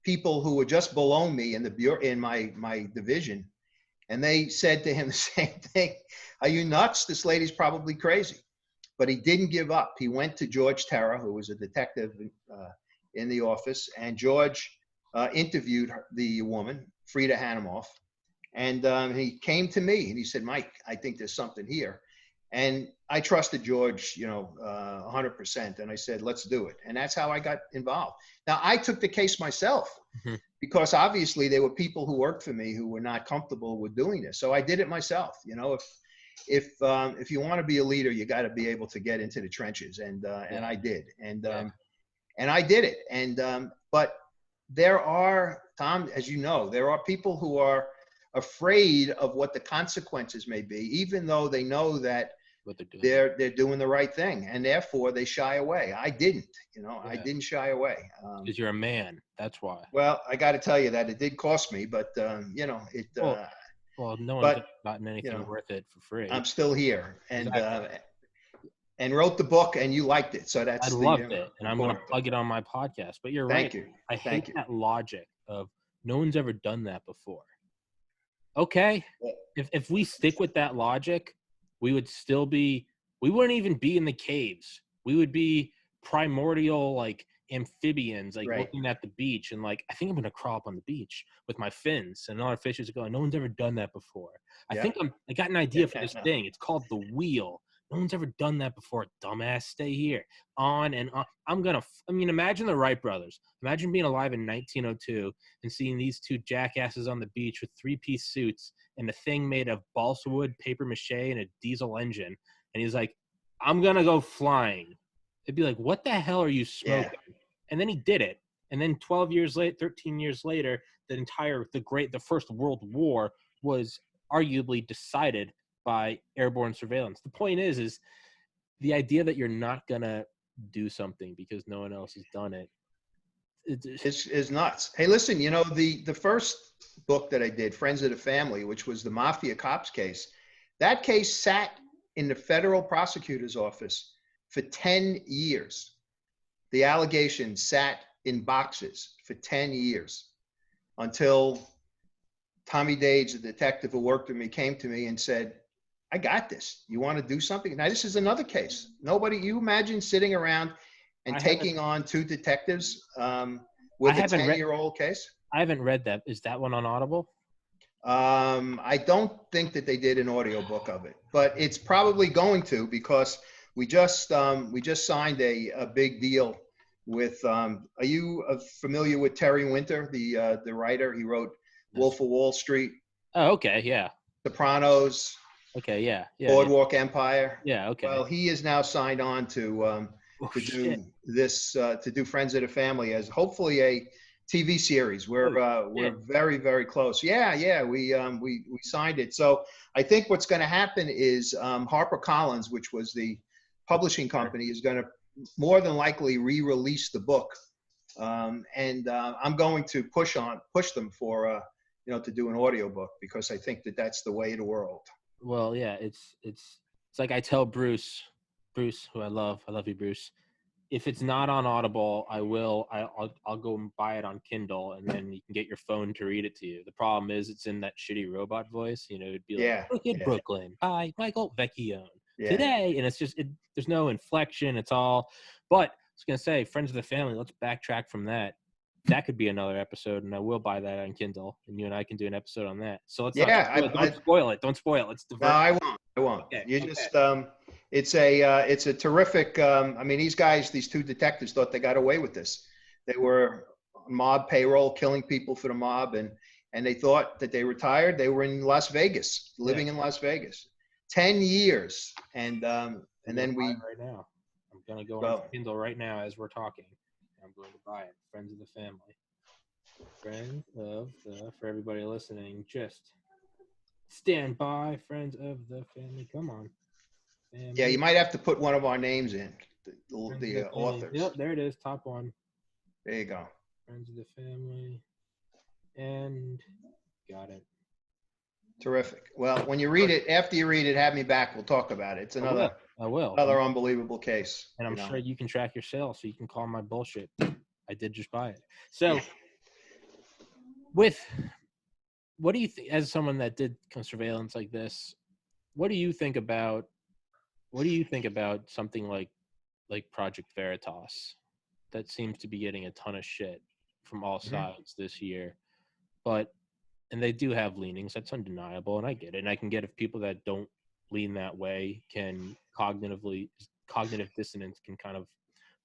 people who were just below me in my division, and they said to him the same thing: "Are you nuts? This lady's probably crazy." But he didn't give up. He went to George Terra, who was a detective in the office, and George interviewed the woman, Frida Hanemoff, and he came to me and he said, "Mike, I think there's something here." And I trusted George, 100%. And I said, "Let's do it." And that's how I got involved. Now, I took the case myself because obviously there were people who worked for me who were not comfortable with doing this. So I did it myself. If you want to be a leader, you got to be able to get into the trenches. And I did. And I did it. And but there are, Tom, as you know, there are people who are afraid of what the consequences may be, even though they know that they're doing the right thing, and therefore they shy away. I didn't, I didn't shy away. Because you're a man, that's why. Well, I got to tell you that it did cost me, but well, no one's gotten anything worth it for free. I'm still here, and and wrote the book, and you liked it, so that's. I loved it, and I'm going to plug it on my podcast. But you're right. Thank you. I hate that logic of no one's ever done that before. Okay, if we stick with that logic, we would still be. We wouldn't even be in the caves. We would be primordial, like amphibians, like looking at the beach, and like, I think I'm gonna crawl up on the beach with my fins, and other fishes are going, no one's ever done that before. I think I got an idea for this thing. It's called the wheel. No one's ever done that before. Dumbass, stay here. On and on. Imagine the Wright brothers. Imagine being alive in 1902 and seeing these two jackasses on the beach with three-piece suits and a thing made of balsa wood, paper mache, and a diesel engine. And he's like, I'm going to go flying. It'd be like, what the hell are you smoking? Yeah. And then he did it. And then 13 years later, the First World War was arguably decided by airborne surveillance. The point is the idea that you're not going to do something because no one else has done it. Is nuts. Hey, listen, the first book that I did, Friends of the Family, which was the Mafia Cops case, that case sat in the federal prosecutor's office for 10 years. The allegations sat in boxes for 10 years until Tommy Dage, the detective who worked with me, came to me and said, I got this. You want to do something? Now, this is another case. You imagine sitting around and taking on two detectives with a 10-year-old case? I haven't read that. Is that one on Audible? I don't think that they did an audiobook of it, but it's probably going to, because we just signed a big deal with, are you familiar with Terry Winter, the writer? He wrote Wolf of Wall Street. Oh, okay. Yeah. Sopranos. Okay. Yeah. Boardwalk Empire. Yeah. Okay. Well, he is now signed on to do this, to do Friends of the Family as hopefully a TV series. We're very, very close. Yeah. We signed it. So I think what's going to happen is HarperCollins, which was the publishing company, is going to more than likely re-release the book. And I'm going to push them for, to do an audiobook, because I think that that's the way of the world. Well, yeah, it's like I tell Bruce, who I love you, Bruce. If it's not on Audible, I'll go and buy it on Kindle, and then you can get your phone to read it to you. The problem is it's in that shitty robot voice. It'd be like, look at Brooklyn by Michael Vecchione today, and it's just there's no inflection. It's all. But I was gonna say, Friends of the Family. Let's backtrack from that. That could be another episode, and I will buy that on Kindle, and you and I can do an episode on that. So let's don't spoil it. Don't spoil it. Let's divert. No, I won't. Okay, it's a terrific. These guys, these two detectives, thought they got away with this. They were mob payroll, killing people for the mob, and they thought that they retired. They were in Las Vegas, living in Las Vegas, 10 years, and then we. Right now, I'm gonna go on Kindle right now as we're talking. I'm going to buy it. Friends of the Family. For everybody listening, just stand by. Friends of the Family. Come on. Family. Yeah, you might have to put one of our names in, the authors. Yep, there it is, top one. There you go. Friends of the Family. And got it. Terrific. Well, when you read it, after you read it, have me back. We'll talk about it. It's another. I will. Another unbelievable case. And I'm sure you can track your sales, so you can call my bullshit. I did just buy it. So, what do you think, as someone that did surveillance like this, what do you think about something like Project Veritas that seems to be getting a ton of shit from all sides this year, and they do have leanings, that's undeniable, and I get it, and I can get if people that don't lean that way can cognitive dissonance can kind of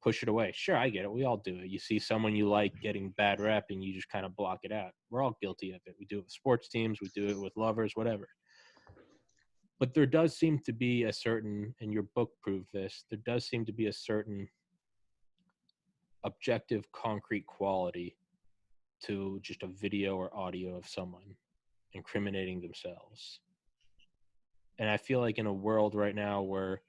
push it away. Sure, I get it. We all do it. You see someone you like getting bad rep and you just kind of block it out. We're all guilty of it. We do it with sports teams. We do it with lovers, whatever. But there does seem to be a certain, and your book proved this, there does seem to be a certain objective, concrete quality to just a video or audio of someone incriminating themselves. And I feel like in a world right now where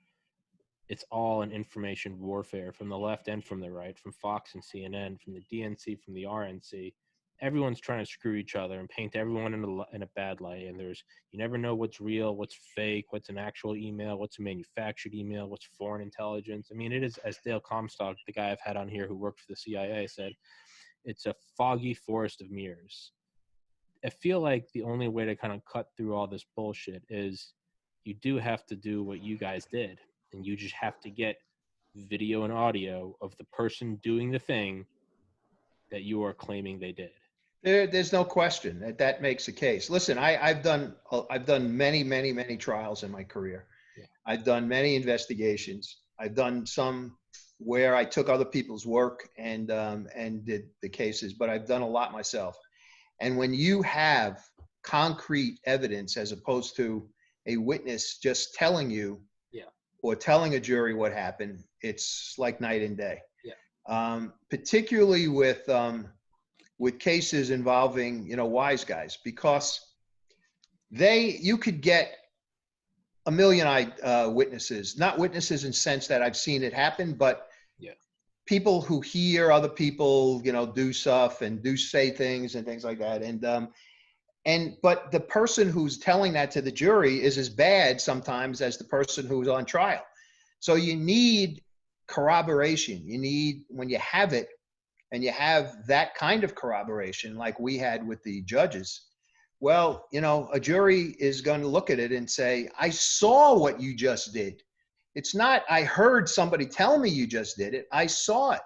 it's all an information warfare from the left and from the right, from Fox and CNN, from the DNC, from the RNC, everyone's trying to screw each other and paint everyone in a bad light. And you never know what's real, what's fake, what's an actual email, what's a manufactured email, what's foreign intelligence. I mean, it is, as Dale Comstock, the guy I've had on here who worked for the CIA, said, it's a foggy forest of mirrors. I feel like the only way to kind of cut through all this bullshit is you do have to do what you guys did. And you just have to get video and audio of the person doing the thing that you are claiming they did. There's no question that makes a case. Listen, I've done many trials in my career, Yeah. I've done many investigations. I've done some where I took other people's work and did the cases, but I've done a lot myself. And when you have concrete evidence as opposed to a witness just telling you Yeah. or telling a jury what happened, it's like night and day. Yeah. Particularly with cases involving, wise guys, because you could get a million witnesses, not witnesses in sense that I've seen it happen, but Yeah. people who hear other people, do stuff and say things and things like that. But the person who's telling that to the jury is as bad sometimes as the person who's on trial. So you need corroboration. You need, when you have it and you have that kind of corroboration like we had with the judges, well, a jury is going to look at it and say, I saw what you just did. It's not, I heard somebody tell me you just did it. I saw it.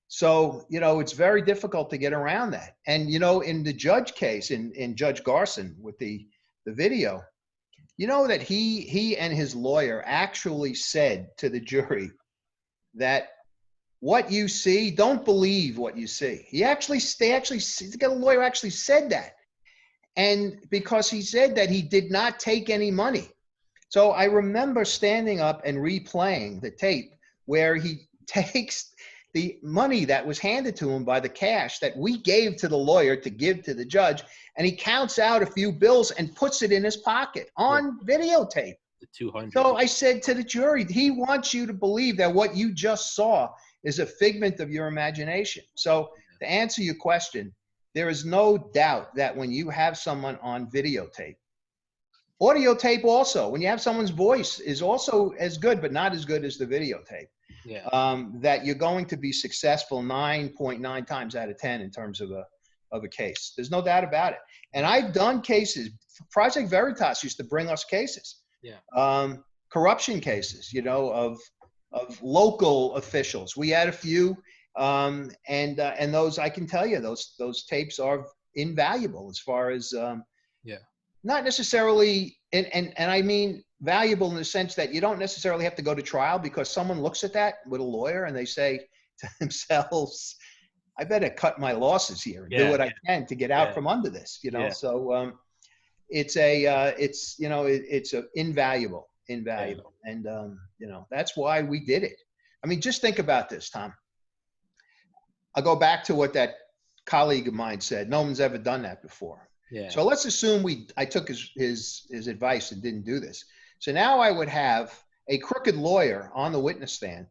So, it's very difficult to get around that. And, in the judge case, in Judge Garson with the video, that he and his lawyer actually said to the jury that what you see, don't believe what you see. The lawyer actually said that. And because he said that he did not take any money. So I remember standing up and replaying the tape where he takes the money that was handed to him by the cash that we gave to the lawyer to give to the judge, and he counts out a few bills and puts it in his pocket on videotape. The 200. So I said to the jury, he wants you to believe that what you just saw is a figment of your imagination. So to answer your question, there is no doubt that when you have someone on videotape, audio tape also, when you have someone's voice is also as good, but not as good as the videotape. Yeah. That you're going to be successful 9.9 times out of 10 in terms of a case. There's no doubt about it. And I've done cases. Project Veritas used to bring us cases. Yeah. Corruption cases, of local officials. We had a few, and those, I can tell you, those tapes are invaluable as far as not necessarily, and I mean valuable in the sense that you don't necessarily have to go to trial, because someone looks at that with a lawyer and they say to themselves, I better cut my losses here and do what I can to get out from under this, So it's invaluable. And, that's why we did it. I mean, just think about this, Tom. I'll go back to what that colleague of mine said. No one's ever done that before. Yeah. So let's assume I took his advice and didn't do this. So now I would have a crooked lawyer on the witness stand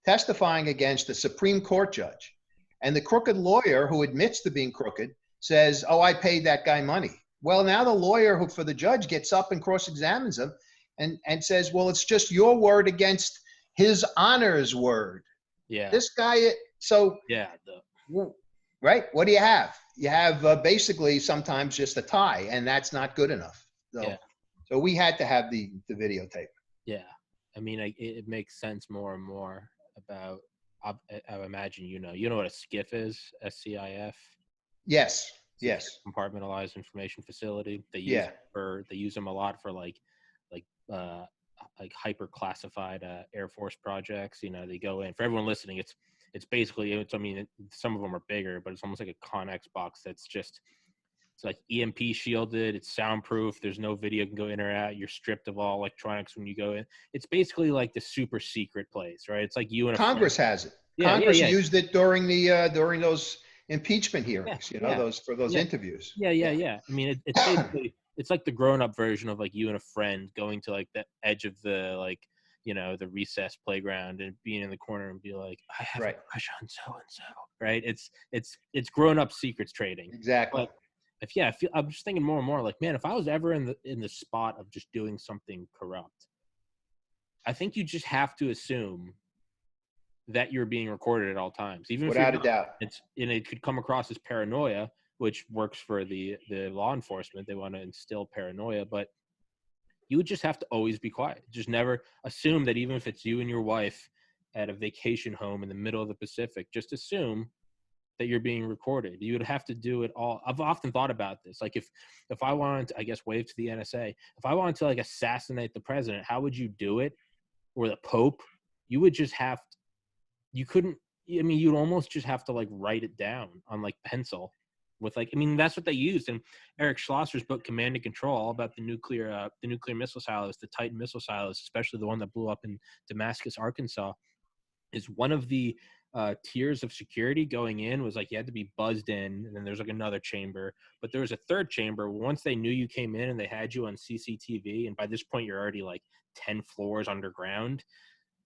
testifying against a Supreme Court judge. And the crooked lawyer who admits to being crooked says, oh, I paid that guy money. Well, now the lawyer for the judge gets up and cross-examines him and says, well, it's just your word against his honor's word. Yeah. This guy, so. Yeah. Right? What do you have? You have basically sometimes just a tie, and that's not good enough. So we had to have the videotape. Yeah. I mean, it makes sense more and more about, I imagine, you know what a SCIF is, SCIF? Yes. Yes. Compartmentalized information facility. They use them a lot for like hyper classified Air Force projects. They go in, for everyone listening, it's basically, I mean, some of them are bigger, but it's almost like a Connex box that's just, it's like EMP shielded, it's soundproof, there's no video can go in or out, you're stripped of all electronics when you go in. It's basically like the super secret place, right? It's like you and Congress has it. Yeah, Congress used it during during those impeachment hearings, those interviews. Yeah. I mean, it's basically, it's like the grown-up version of like you and a friend going to like the edge of the the recess playground and being in the corner and be like, I have a crush on so-and-so, right? It's grown-up secrets trading. Exactly. But I'm just thinking more and more like, man, if I was ever in the spot of just doing something corrupt, I think you just have to assume that you're being recorded at all times, even without if a doubt. It could come across as paranoia, which works for the law enforcement. They want to instill paranoia, but you would just have to always be quiet. Just never assume that, even if it's you and your wife at a vacation home in the middle of the Pacific, just assume that you're being recorded. You would have to do it all. I've often thought about this. Like if I wanted to, I guess, wave to the NSA, if I wanted to like assassinate the president, how would you do it? Or the Pope? You would just have to, you couldn't, I mean, you'd almost just have to like write it down on like pencil with like, I mean, that's what they used in Eric Schlosser's book, Command and Control, all about the nuclear missile silos, the Titan missile silos, especially the one that blew up in Damascus, Arkansas. Is one of the tiers of security going in was like you had to be buzzed in, and then there's like another chamber, but there was a third chamber. Once they knew you came in and they had you on CCTV, and by this point you're already like 10 floors underground,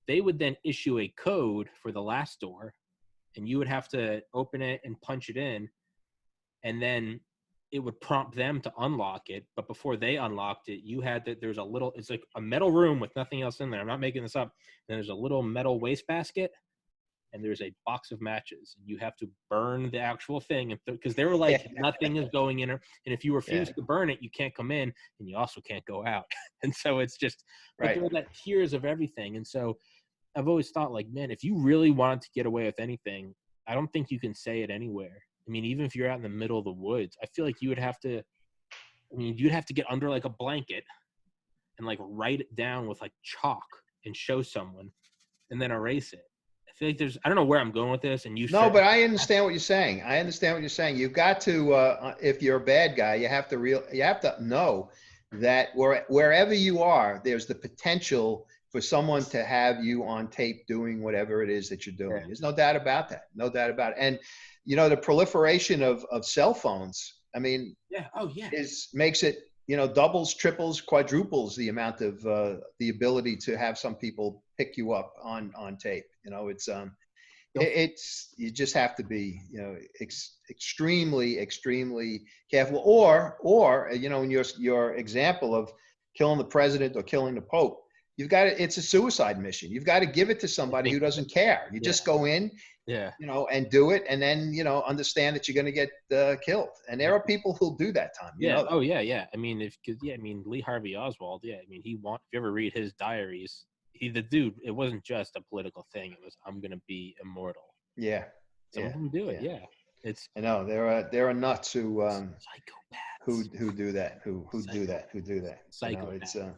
they would then issue a code for the last door, and you would have to open it and punch it in, and then it would prompt them to unlock it. But before they unlocked it, you had that there's a little, it's like a metal room with nothing else in there. I'm not making this up. And there's a little metal wastebasket, and there's a box of matches. You have to burn the actual thing, because they were like, nothing is going in. And if you refuse to burn it, you can't come in, and you also can't go out. And so it's just, right. There were like tiers of everything. And so I've always thought, like, man, if you really wanted to get away with anything, I don't think you can say it anywhere. I mean, even if you're out in the middle of the woods, I feel like you would have to, you'd have to get under like a blanket and like write it down with like chalk and show someone and then erase it. I feel like I don't know where I'm going with this. And no, but I understand what you're saying. I understand what you're saying. You've got to, if you're a bad guy, you have to know that wherever you are, there's the potential for someone to have you on tape doing whatever it is that you're doing. There's no doubt about that. No doubt about it. And, the proliferation of cell phones, I mean, makes it, doubles, triples, quadruples the amount of the ability to have some people pick you up on tape. It's you just have to be, extremely, extremely careful. Or in your example of killing the president or killing the Pope, it's a suicide mission. You've got to give it to somebody who doesn't care. You just go in, and do it, and then, understand that you're going to get killed. And there are people who'll do that, Tom. Oh, yeah. I mean, Lee Harvey Oswald, if you ever read his diaries, the dude, it wasn't just a political thing. It was, I'm going to be immortal. Yeah. Some of them do it. Yeah. I know there are nuts who psychopaths who do that, who do that. Psychopaths.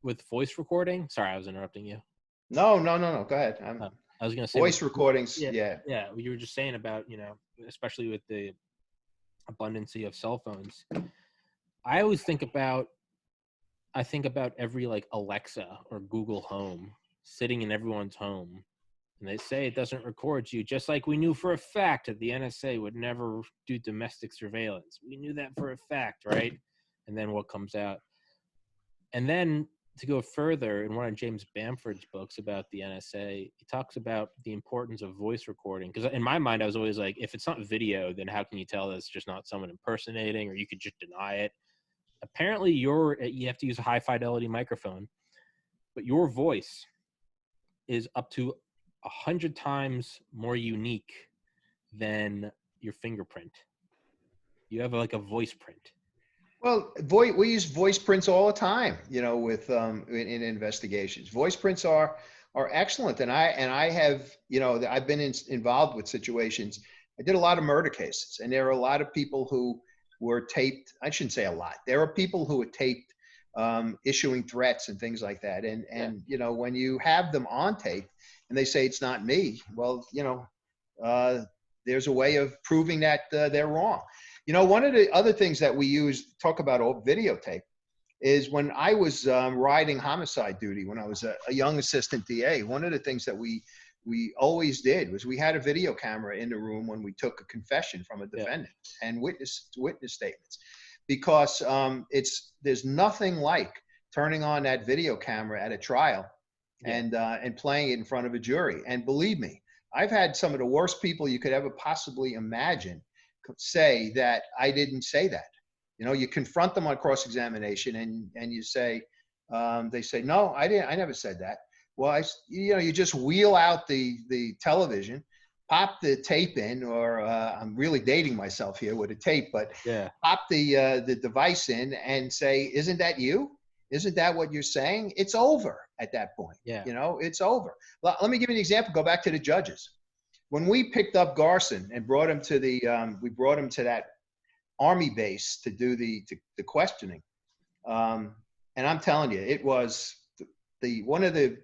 With voice recording. Sorry, I was interrupting you. No. Go ahead. I was going to say voice recordings. Yeah. You were just saying about, especially with the abundancy of cell phones. I think about every like Alexa or Google Home sitting in everyone's home, and they say it doesn't record you, just like we knew for a fact that the NSA would never do domestic surveillance. We knew that for a fact, right? And then what comes out? And then to go further, in one of James Bamford's books about the NSA, he talks about the importance of voice recording. Because in my mind, I was always like, if it's not video, then how can you tell that it's just not someone impersonating, or you could just deny it? Apparently, you have to use a high fidelity microphone, but your voice is up to 100 times more unique than your fingerprint. You have like a voice print. Well, we use voice prints all the time, with in investigations. Voice prints are excellent, and I have, I've been involved with situations. I did a lot of murder cases, and there are a lot of people who were taped. I shouldn't say a lot. There are people who were taped issuing threats and things like that. And when you have them on tape and they say it's not me, well, there's a way of proving that they're wrong. One of the other things that we talk about videotape, is when I was riding homicide duty, when I was a young assistant DA, one of the things that we always did was we had a video camera in the room when we took a confession from a defendant and witness statements, because there's nothing like turning on that video camera at a trial and playing it in front of a jury. And believe me, I've had some of the worst people you could ever possibly imagine say that I didn't say that. You confront them on cross-examination and you say, they say, no, I never said that. Well, you just wheel out the television, pop the tape in, or I'm really dating myself here with a tape, but pop the device in and say, isn't that you? Isn't that what you're saying? It's over at that point. It's over. Let me give you an example. Go back to the judges. when we picked up Garson and brought him to we brought him to that Army base to do the questioning. And I'm telling you, it was one of the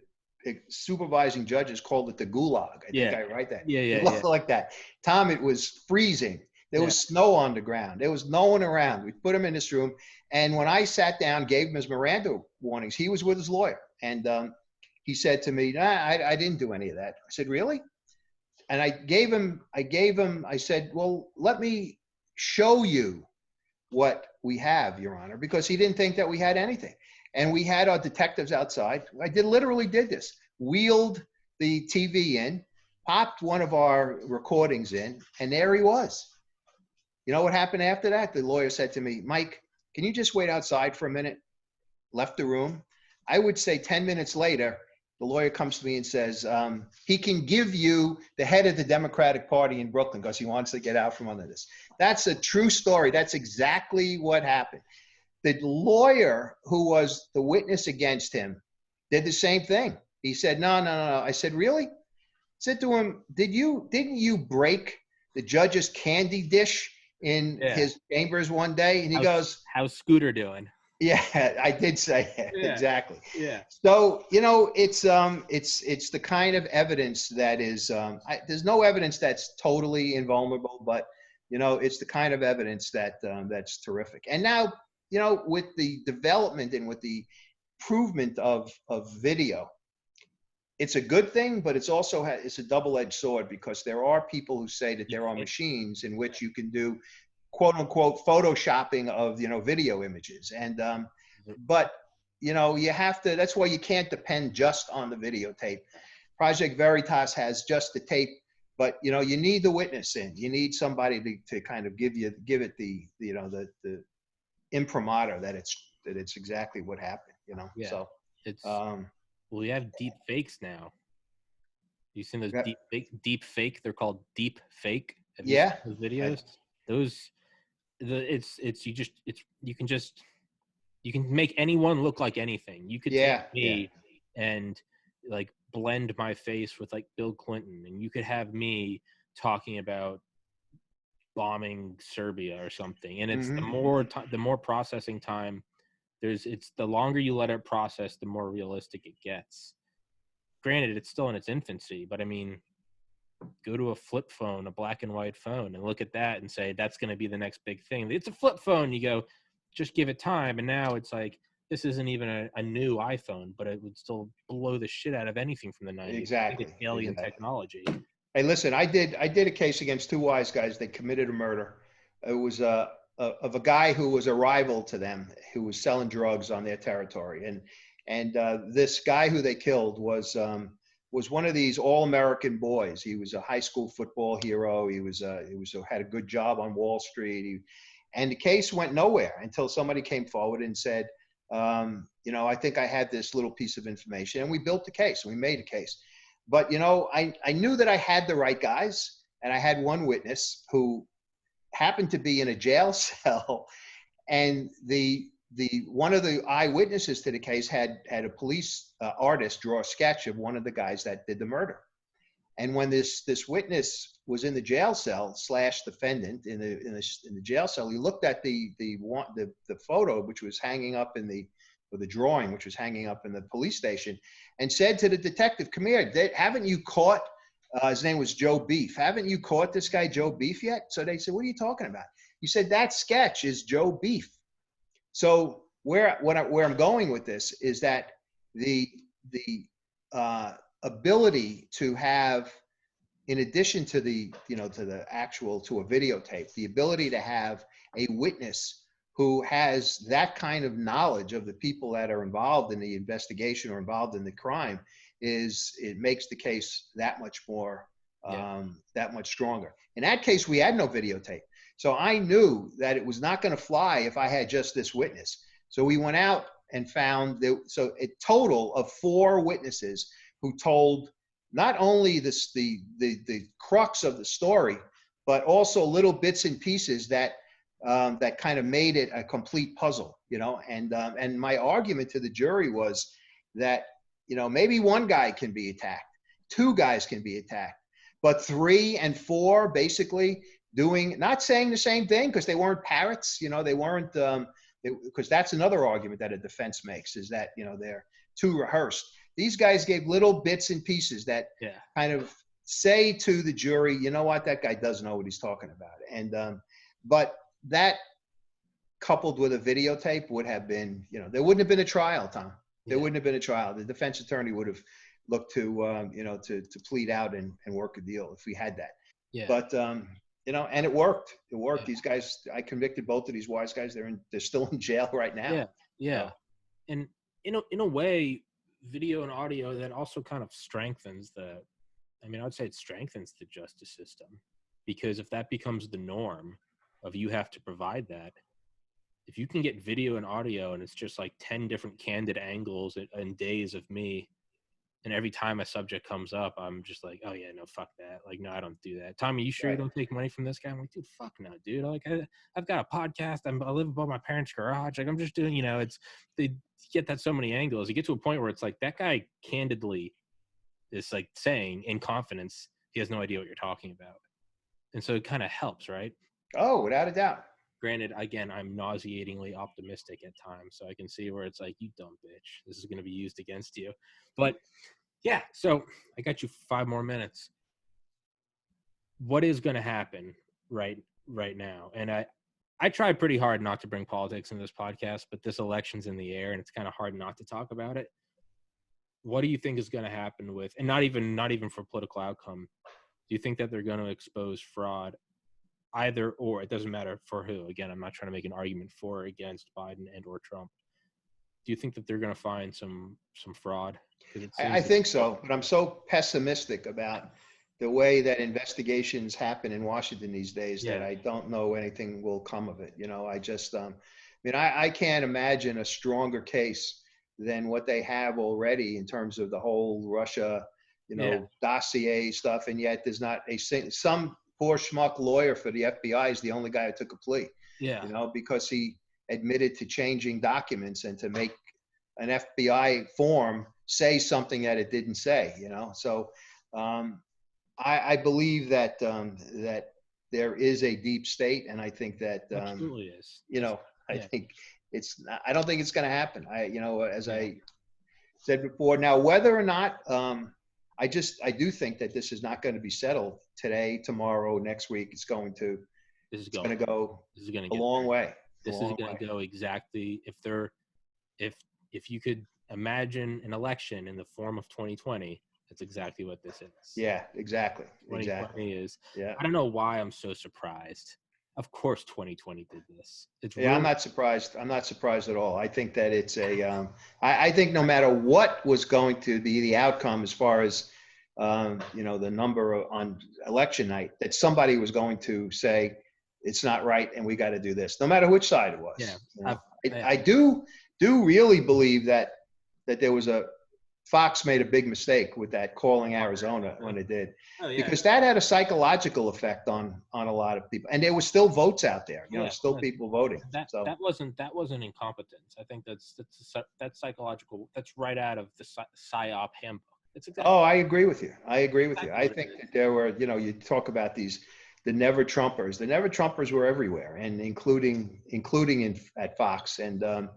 supervising judges called it the gulag. I think I write that. It looked like that. Tom, it was freezing. There was snow on the ground. There was no one around. We put him in this room. And when I sat down, gave him his Miranda warnings, he was with his lawyer. And he said to me, I didn't do any of that. I said, really? And I said, well, let me show you what we have, Your Honor, because he didn't think that we had anything. And we had our detectives outside. I literally did this. Wheeled the TV in, popped one of our recordings in, and there he was. You know what happened after that? The lawyer said to me, Mike, can you just wait outside for a minute? Left the room. I would say 10 minutes later, the lawyer comes to me and says, he can give you the head of the Democratic Party in Brooklyn because he wants to get out from under this. That's a true story. That's exactly what happened. The lawyer who was the witness against him did the same thing. He said, no. I said, really? I said to him, didn't you break the judge's candy dish in his chambers one day? And he goes, how's Scooter doing? Yeah, I did say it. Yeah. Exactly. Yeah. So, it's the kind of evidence that is, there's no evidence that's totally invulnerable, but, it's the kind of evidence that that's terrific. And now, with the development and with the improvement of video, it's a good thing, but it's also it's a double-edged sword because there are people who say that there are machines in which you can do quote unquote photoshopping of video images, and but you have to. That's why you can't depend just on the videotape. Project Veritas has just the tape, but you need the witness in. You need somebody to kind of give it the the imprimatur that it's exactly what happened. Yeah. So it's we have deep fakes now. You seen those deep fake? They're called deep fake. Have you seen those videos? You can make anyone look like anything. You could take me and like blend my face with like Bill Clinton, and you could have me talking about bombing Serbia or something. And it's the more processing time. It's the longer you let it process, the more realistic it gets. Granted, it's still in its infancy, but I mean, go to a flip phone, a black and white phone, and look at that and say, that's going to be the next big thing. It's a flip phone. You go, just give it time. And now it's like, this isn't even a new iPhone, but it would still blow the shit out of anything from the 90s. Exactly. It's alien technology. Hey, listen, I did a case against two wise guys. They committed a murder. It was of a guy who was a rival to them, who was selling drugs on their territory. And this guy who they killed was one of these all-American boys. He was a high school football hero. He had a good job on Wall Street. And the case went nowhere until somebody came forward and said, I think I had this little piece of information. And we built the case. We made a case. But, I knew that I had the right guys. And I had one witness who happened to be in a jail cell. And one of the eyewitnesses to the case had a police artist draw a sketch of one of the guys that did the murder. And when this witness was in the jail cell / defendant in the jail cell, he looked at the photo which was hanging up the drawing which was hanging up in the police station, and said to the detective, "Come here, haven't you caught?" His name was Joe Beef. "Haven't you caught this guy Joe Beef yet?" So they said, "What are you talking about?" He said, "That sketch is Joe Beef." So where I'm going with this is that the ability to have, in addition to to a videotape, the ability to have a witness who has that kind of knowledge of the people that are involved in the investigation or involved in the crime it makes the case that much more, that much stronger. In that case, we had no videotape. So I knew that it was not going to fly if I had just this witness. So we went out and found a total of 4 witnesses who told not only the crux of the story, but also little bits and pieces that kind of made it a complete puzzle, and my argument to the jury was that, maybe one guy can be attacked, 2 guys can be attacked, but 3 and 4 basically doing, not saying the same thing because they weren't parrots, they weren't, because that's another argument that a defense makes, is that, they're too rehearsed. These guys gave little bits and pieces that kind of say to the jury, you know what, that guy does know what he's talking about. And, but that coupled with a videotape would have been, there wouldn't have been a trial, Tom. There wouldn't have been a trial. The defense attorney would have looked to, to plead out and work a deal if we had that. Yeah. But, and it worked. It worked. Yeah. These guys, I convicted both of these wise guys. They're still in jail right now. Yeah. Yeah. So. And in a way, video and audio, that also kind of strengthens I would say it strengthens the justice system, because if that becomes the norm of you have to provide that, if you can get video and audio and it's just like 10 different candid angles and days of me, and every time a subject comes up, I'm just like, oh yeah, no, fuck that. Like, no, I don't do that. Tommy, you sure you don't take money from this guy? I'm like, dude, fuck no, dude. Like, I've got a podcast. I live above my parents' garage. Like, I'm just doing, they get that so many angles. You get to a point where it's like, that guy candidly is like saying in confidence, he has no idea what you're talking about. And so it kind of helps, right? Oh, without a doubt. Granted, again, I'm nauseatingly optimistic at times, so I can see where it's like, you dumb bitch, this is going to be used against you. But yeah, so I got you 5 more minutes. What is going to happen right now? And I try pretty hard not to bring politics in this podcast, but this election's in the air, and it's kind of hard not to talk about it. What do you think is going to happen with, and not even for political outcome, do you think that they're going to expose fraud? Either or, it doesn't matter for who. Again, I'm not trying to make an argument for or against Biden and or Trump. Do you think that they're going to find some fraud? I think so, but I'm so pessimistic about the way that investigations happen in Washington these days that I don't know anything will come of it. I just, I can't imagine a stronger case than what they have already in terms of the whole Russia, dossier stuff, and yet there's not some poor schmuck lawyer for the FBI is the only guy who took a plea. Yeah. Because he admitted to changing documents and to make an FBI form say something that it didn't say. So I believe that that there is a deep state, and I think that absolutely is. I think I don't think it's going to happen. As I said before, now whether or not I do think that this is not going to be settled today, tomorrow, next week. It's going to go a long way. This is going to go exactly, if you could imagine an election in the form of 2020, that's exactly what this is. Yeah, exactly. 2020 is. Yeah. I don't know why I'm so surprised. Of course, 2020 did this. I'm not surprised. I'm not surprised at all. I think that it's I think no matter what was going to be the outcome as far as, the number on election night, that somebody was going to say it's not right and we got to do this, no matter which side it was. Yeah. I do really believe that there was Fox made a big mistake with that calling Arizona when it did, because that had a psychological effect on a lot of people, and there were still votes out there, still people voting. That wasn't incompetence. I think that's psychological. That's right out of the PSYOP handbook. I agree with you. I think that there were, you talk about the never Trumpers. The never Trumpers were everywhere, and including at Fox. And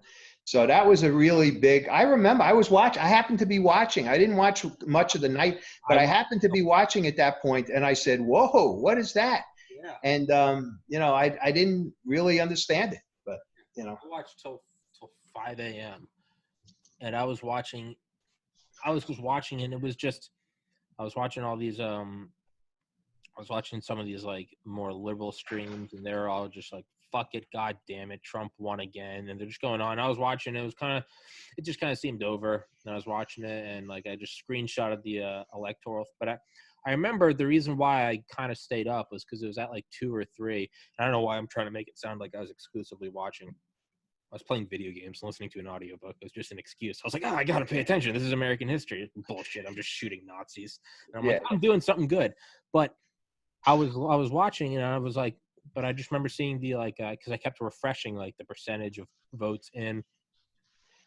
so that was a really big. I remember I happened to be watching. I didn't watch much of the night, but I happened to be watching at that point, and I said, "Whoa, what is that?" Yeah. And I didn't really understand it, but I watched till 5 a.m. and I was just watching, and it was just, I was watching all these, I was watching some of these like more liberal streams, and they're all just like, fuck it, god damn it, Trump won again, and they're just going on. I was watching, it just kind of seemed over, and I was watching it, and like I just screenshotted the electoral, but I remember the reason why I kind of stayed up was because it was at like 2 or 3. I don't know why I'm trying to make it sound like I was exclusively watching. I was playing video games, listening to an audiobook. It was just an excuse. I was like, I got to pay attention. This is American history. Bullshit. I'm just shooting Nazis. And I'm like, I'm doing something good. But I was watching, and I was like, but I just remember seeing the, like, because I kept refreshing, like, the percentage of votes in.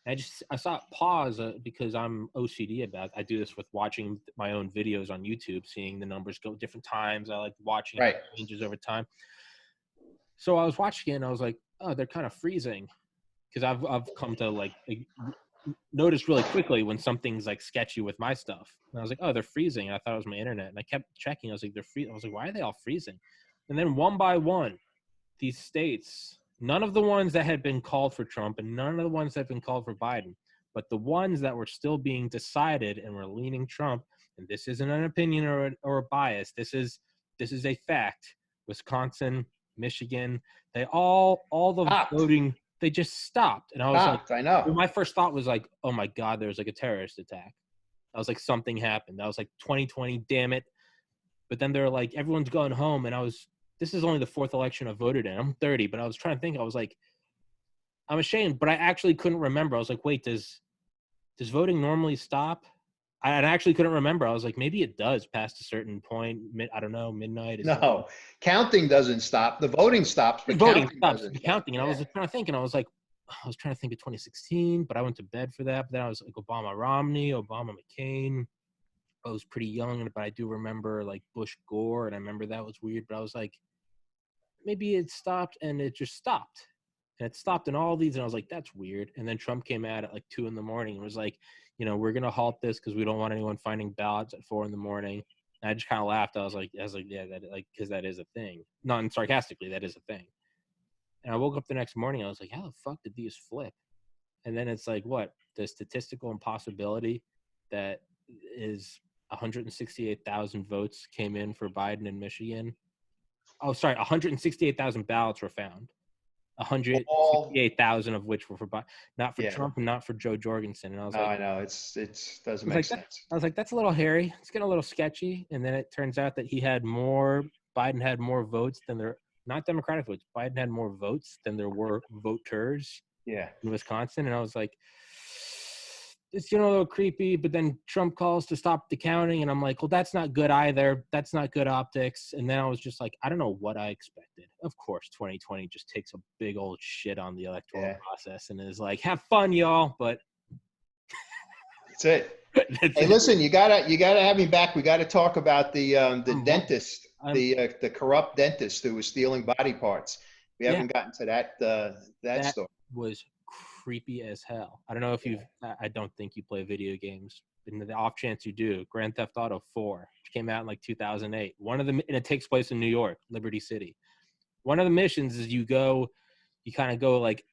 I saw it pause because I'm OCD about it. I do this with watching my own videos on YouTube, seeing the numbers go different times. I like watching Right. it changes over time. So I was watching it and I was like, oh, they're kind of freezing. Because I've come to like notice really quickly when something's like sketchy with my stuff. And I was like, oh, they're freezing. And I thought it was my internet. And I kept checking. I was like, they're freezing. I was like, why are they all freezing? And then one by one, these states, none of the ones that had been called for Trump and none of the ones that had been called for Biden, but the ones that were still being decided and were leaning Trump, and this isn't an opinion or a bias, this is a fact. Wisconsin, Michigan, they all the Stopped. voting, they just stopped. And I was like, I know. well, my first thought was like, oh my God, there's like a terrorist attack. I was like, something happened. I was like, 2020, damn it. But then they're like, everyone's going home. And this is only the fourth election I voted in. I'm 30, but I was trying to think. I was like, I'm ashamed, but I actually couldn't remember. I was like, wait, does voting normally stop? I actually couldn't remember. I was like, maybe it does past a certain point. I don't know, midnight. No, counting doesn't stop. The voting stops, but voting counting stops. doesn't. Counting, and I was trying to think, and I was trying to think of 2016, but I went to bed for that. But then I was like, Obama, Romney, Obama, McCain. I was pretty young, but I do remember like Bush, Gore, and I remember that was weird. But I was like, maybe it stopped, and it just stopped. And it stopped in all these, and I was like, that's weird. And then Trump came out at like 2 a.m. and was like, we're gonna halt this because we don't want anyone finding ballots at 4 a.m. And I just kind of laughed. I was like, yeah, that like because that is a thing. Not sarcastically, that is a thing. And I woke up the next morning. I was like, how the fuck did these flip? And then it's like, what? The statistical impossibility that is 168,000 votes came in for Biden in Michigan. Oh, sorry, 168,000 ballots were found. 168,000 of which were for Biden, not for Trump and not for Joe Jorgensen. And I was like, I know it doesn't make sense. I was like, that's a little hairy. It's getting a little sketchy. And then it turns out that Biden had more votes than not Democratic votes. Biden had more votes than there were voters. Yeah. In Wisconsin. And I was like, it's a little creepy. But then Trump calls to stop the counting, and I'm like, well, that's not good either. That's not good optics. And then I was just like, I don't know what I expected. Of course, 2020 just takes a big old shit on the electoral process and is like, have fun, y'all. But that's it. Hey, listen, you gotta have me back. We gotta talk about the dentist, the corrupt dentist who was stealing body parts. We haven't gotten to that story. Was creepy as hell. I don't know if I don't think you play video games. In the off chance you do, Grand Theft Auto 4, which came out in like 2008. And it takes place in New York, Liberty City. One of the missions is you kind of go like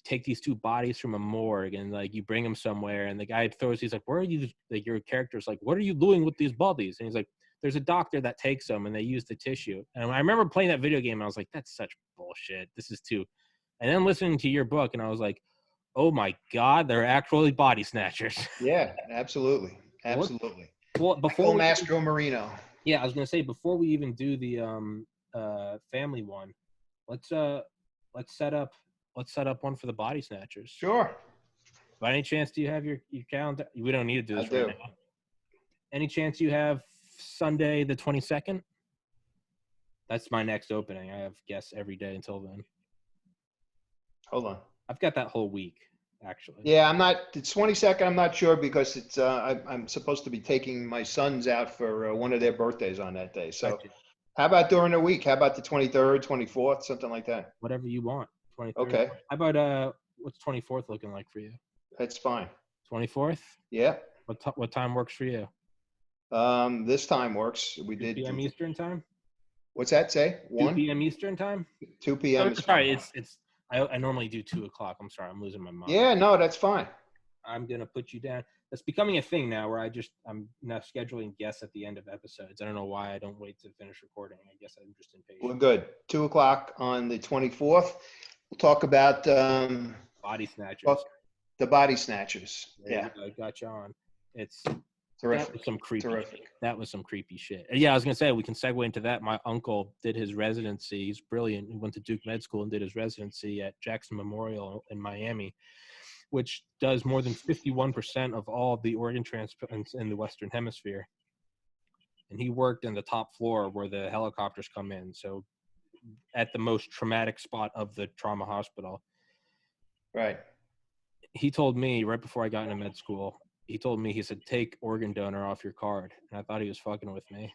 take these two bodies from a morgue and like you bring them somewhere, and the guy he's like, where are you? Like your character's like, what are you doing with these bodies? And he's like, there's a doctor that takes them and they use the tissue. And I remember playing that video game and I was like, that's such bullshit. This is too. And then listening to your book, and I was like, oh my God, they're actually body snatchers. Yeah, absolutely. Absolutely. Well, before Mastro Marino. Yeah, I was gonna say, before we even do the family one, let's set up one for the body snatchers. Sure. By any chance, do you have your calendar? We don't need to do this right now. Any chance you have Sunday the 22nd? That's my next opening. I have guests every day until then. Hold on. I've got that whole week, actually. Yeah, I'm not. It's 22nd. I'm not sure because it's. I'm supposed to be taking my sons out for one of their birthdays on that day. So, how about during the week? How about the 23rd, 24th, something like that? Whatever you want. 23rd. Okay. How about what's 24th looking like for you? That's fine. 24th. Yeah. What time works for you? This time works. We 2 did. p.m. Eastern time. What's that say? 2 p.m. Eastern time. 2 p.m. Sorry, it's. I normally do 2 o'clock. I'm sorry, I'm losing my mind. Yeah, no, that's fine. I'm gonna put you down. That's becoming a thing now, where I'm now scheduling guests at the end of episodes. I don't know why I don't wait to finish recording. I guess I'm just impatient. We're good. 2 o'clock on the 24th. We'll talk about body snatchers. The body snatchers. Yeah, I got you on. It's terrific. That was some creepy. Terrific. That was some creepy shit. Yeah, I was gonna say we can segue into that. My uncle did his residency. He's brilliant. He went to Duke Med School and did his residency at Jackson Memorial in Miami, which does more than 51% of all the organ transplants in the Western Hemisphere. And he worked in the top floor where the helicopters come in, so at the most traumatic spot of the trauma hospital. Right. he told me right before I got into med school, he told me, he said, take organ donor off your card. And I thought he was fucking with me. And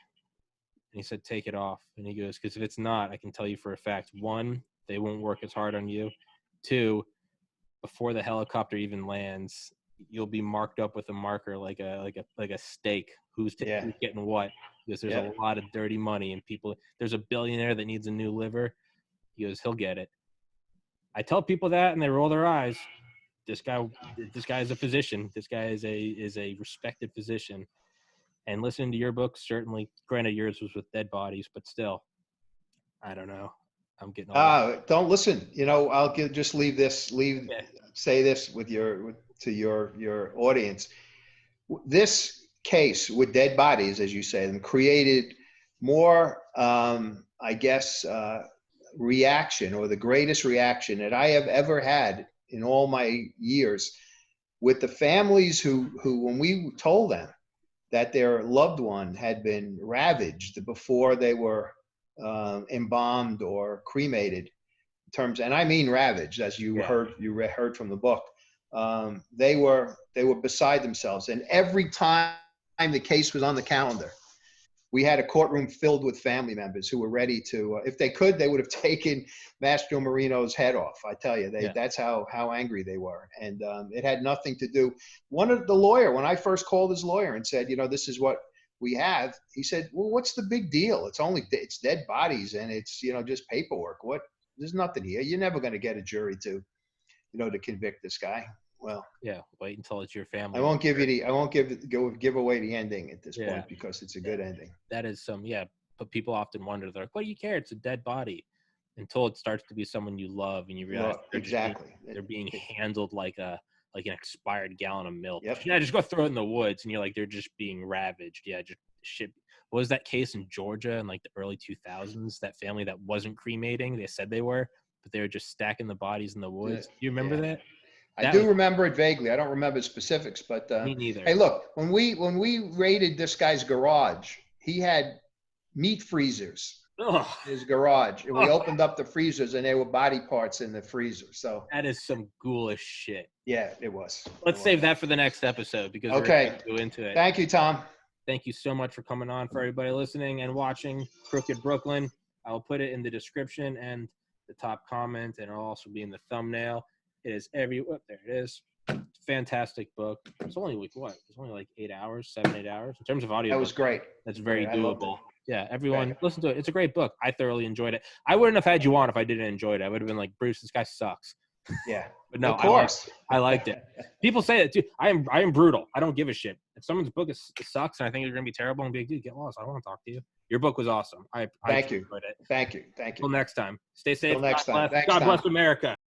he said, take it off. And he goes, because if it's not, I can tell you for a fact, 1, they won't work as hard on you. 2, before the helicopter even lands, you'll be marked up with a marker like a stake. Who's getting what? Because there's a lot of dirty money and people. There's a billionaire that needs a new liver. He goes, he'll get it. I tell people that, and they roll their eyes. This guy is a physician. This guy is a respected physician. And listening to your book, certainly, granted yours was with dead bodies, but still, I don't know. I'm getting old. Don't listen. I'll say this to your audience. This case with dead bodies, as you say, and created more, reaction, or the greatest reaction that I have ever had in all my years, with the families who when we told them that their loved one had been ravaged before they were embalmed or cremated, and I mean ravaged, as you heard from the book. They were beside themselves, and every time the case was on the calendar, we had a courtroom filled with family members who were ready to, if they could, they would have taken Mastro Marino's head off. I tell you, that's how angry they were. And it had nothing to do. When I first called his lawyer and said, this is what we have, he said, well, what's the big deal? It's dead bodies, and it's, just paperwork. There's nothing here. You're never going to get a jury to convict this guy. Well, wait until it's your family. I won't give away the ending at this point, because it's a good ending. That is but people often wonder, they're like, what do you care? It's a dead body. Until it starts to be someone you love, and you realize they're being handled like an expired gallon of milk. Yep. Just go throw it in the woods, and you're like, they're just being ravaged. Just shit. What was that case in Georgia in like the early 2000s? That family that wasn't cremating, they said they were, but they were just stacking the bodies in the woods. Do you remember that? I do remember it vaguely. I don't remember specifics, but me neither. Hey, look, when we raided this guy's garage, he had meat freezers in his garage, and we opened up the freezers, and there were body parts in the freezer. So that is some ghoulish shit. Yeah, it was. Let's save that for the next episode, because we're going to go into it. Thank you, Tom. Thank you so much for coming on. For everybody listening and watching, Crooked Brooklyn, I'll put it in the description and the top comment, and it'll also be in the thumbnail. It is there it is. Fantastic book. It's only like 8 hours, 7-8 hours in terms of audio. That was great. That's very doable. Yeah, everyone listen to it. It's a great book. I thoroughly enjoyed it. I wouldn't have had you on if I didn't enjoy it. I would have been like, Bruce, this guy sucks. Yeah. But no, of course. I liked it. People say that too. I am brutal. I don't give a shit. If someone's book sucks and I think you're gonna be terrible, and be like, dude, get lost. I don't want to talk to you. Your book was awesome. Thank you. Enjoyed it. Thank you. Until next time. Stay safe. Until next time. God bless America.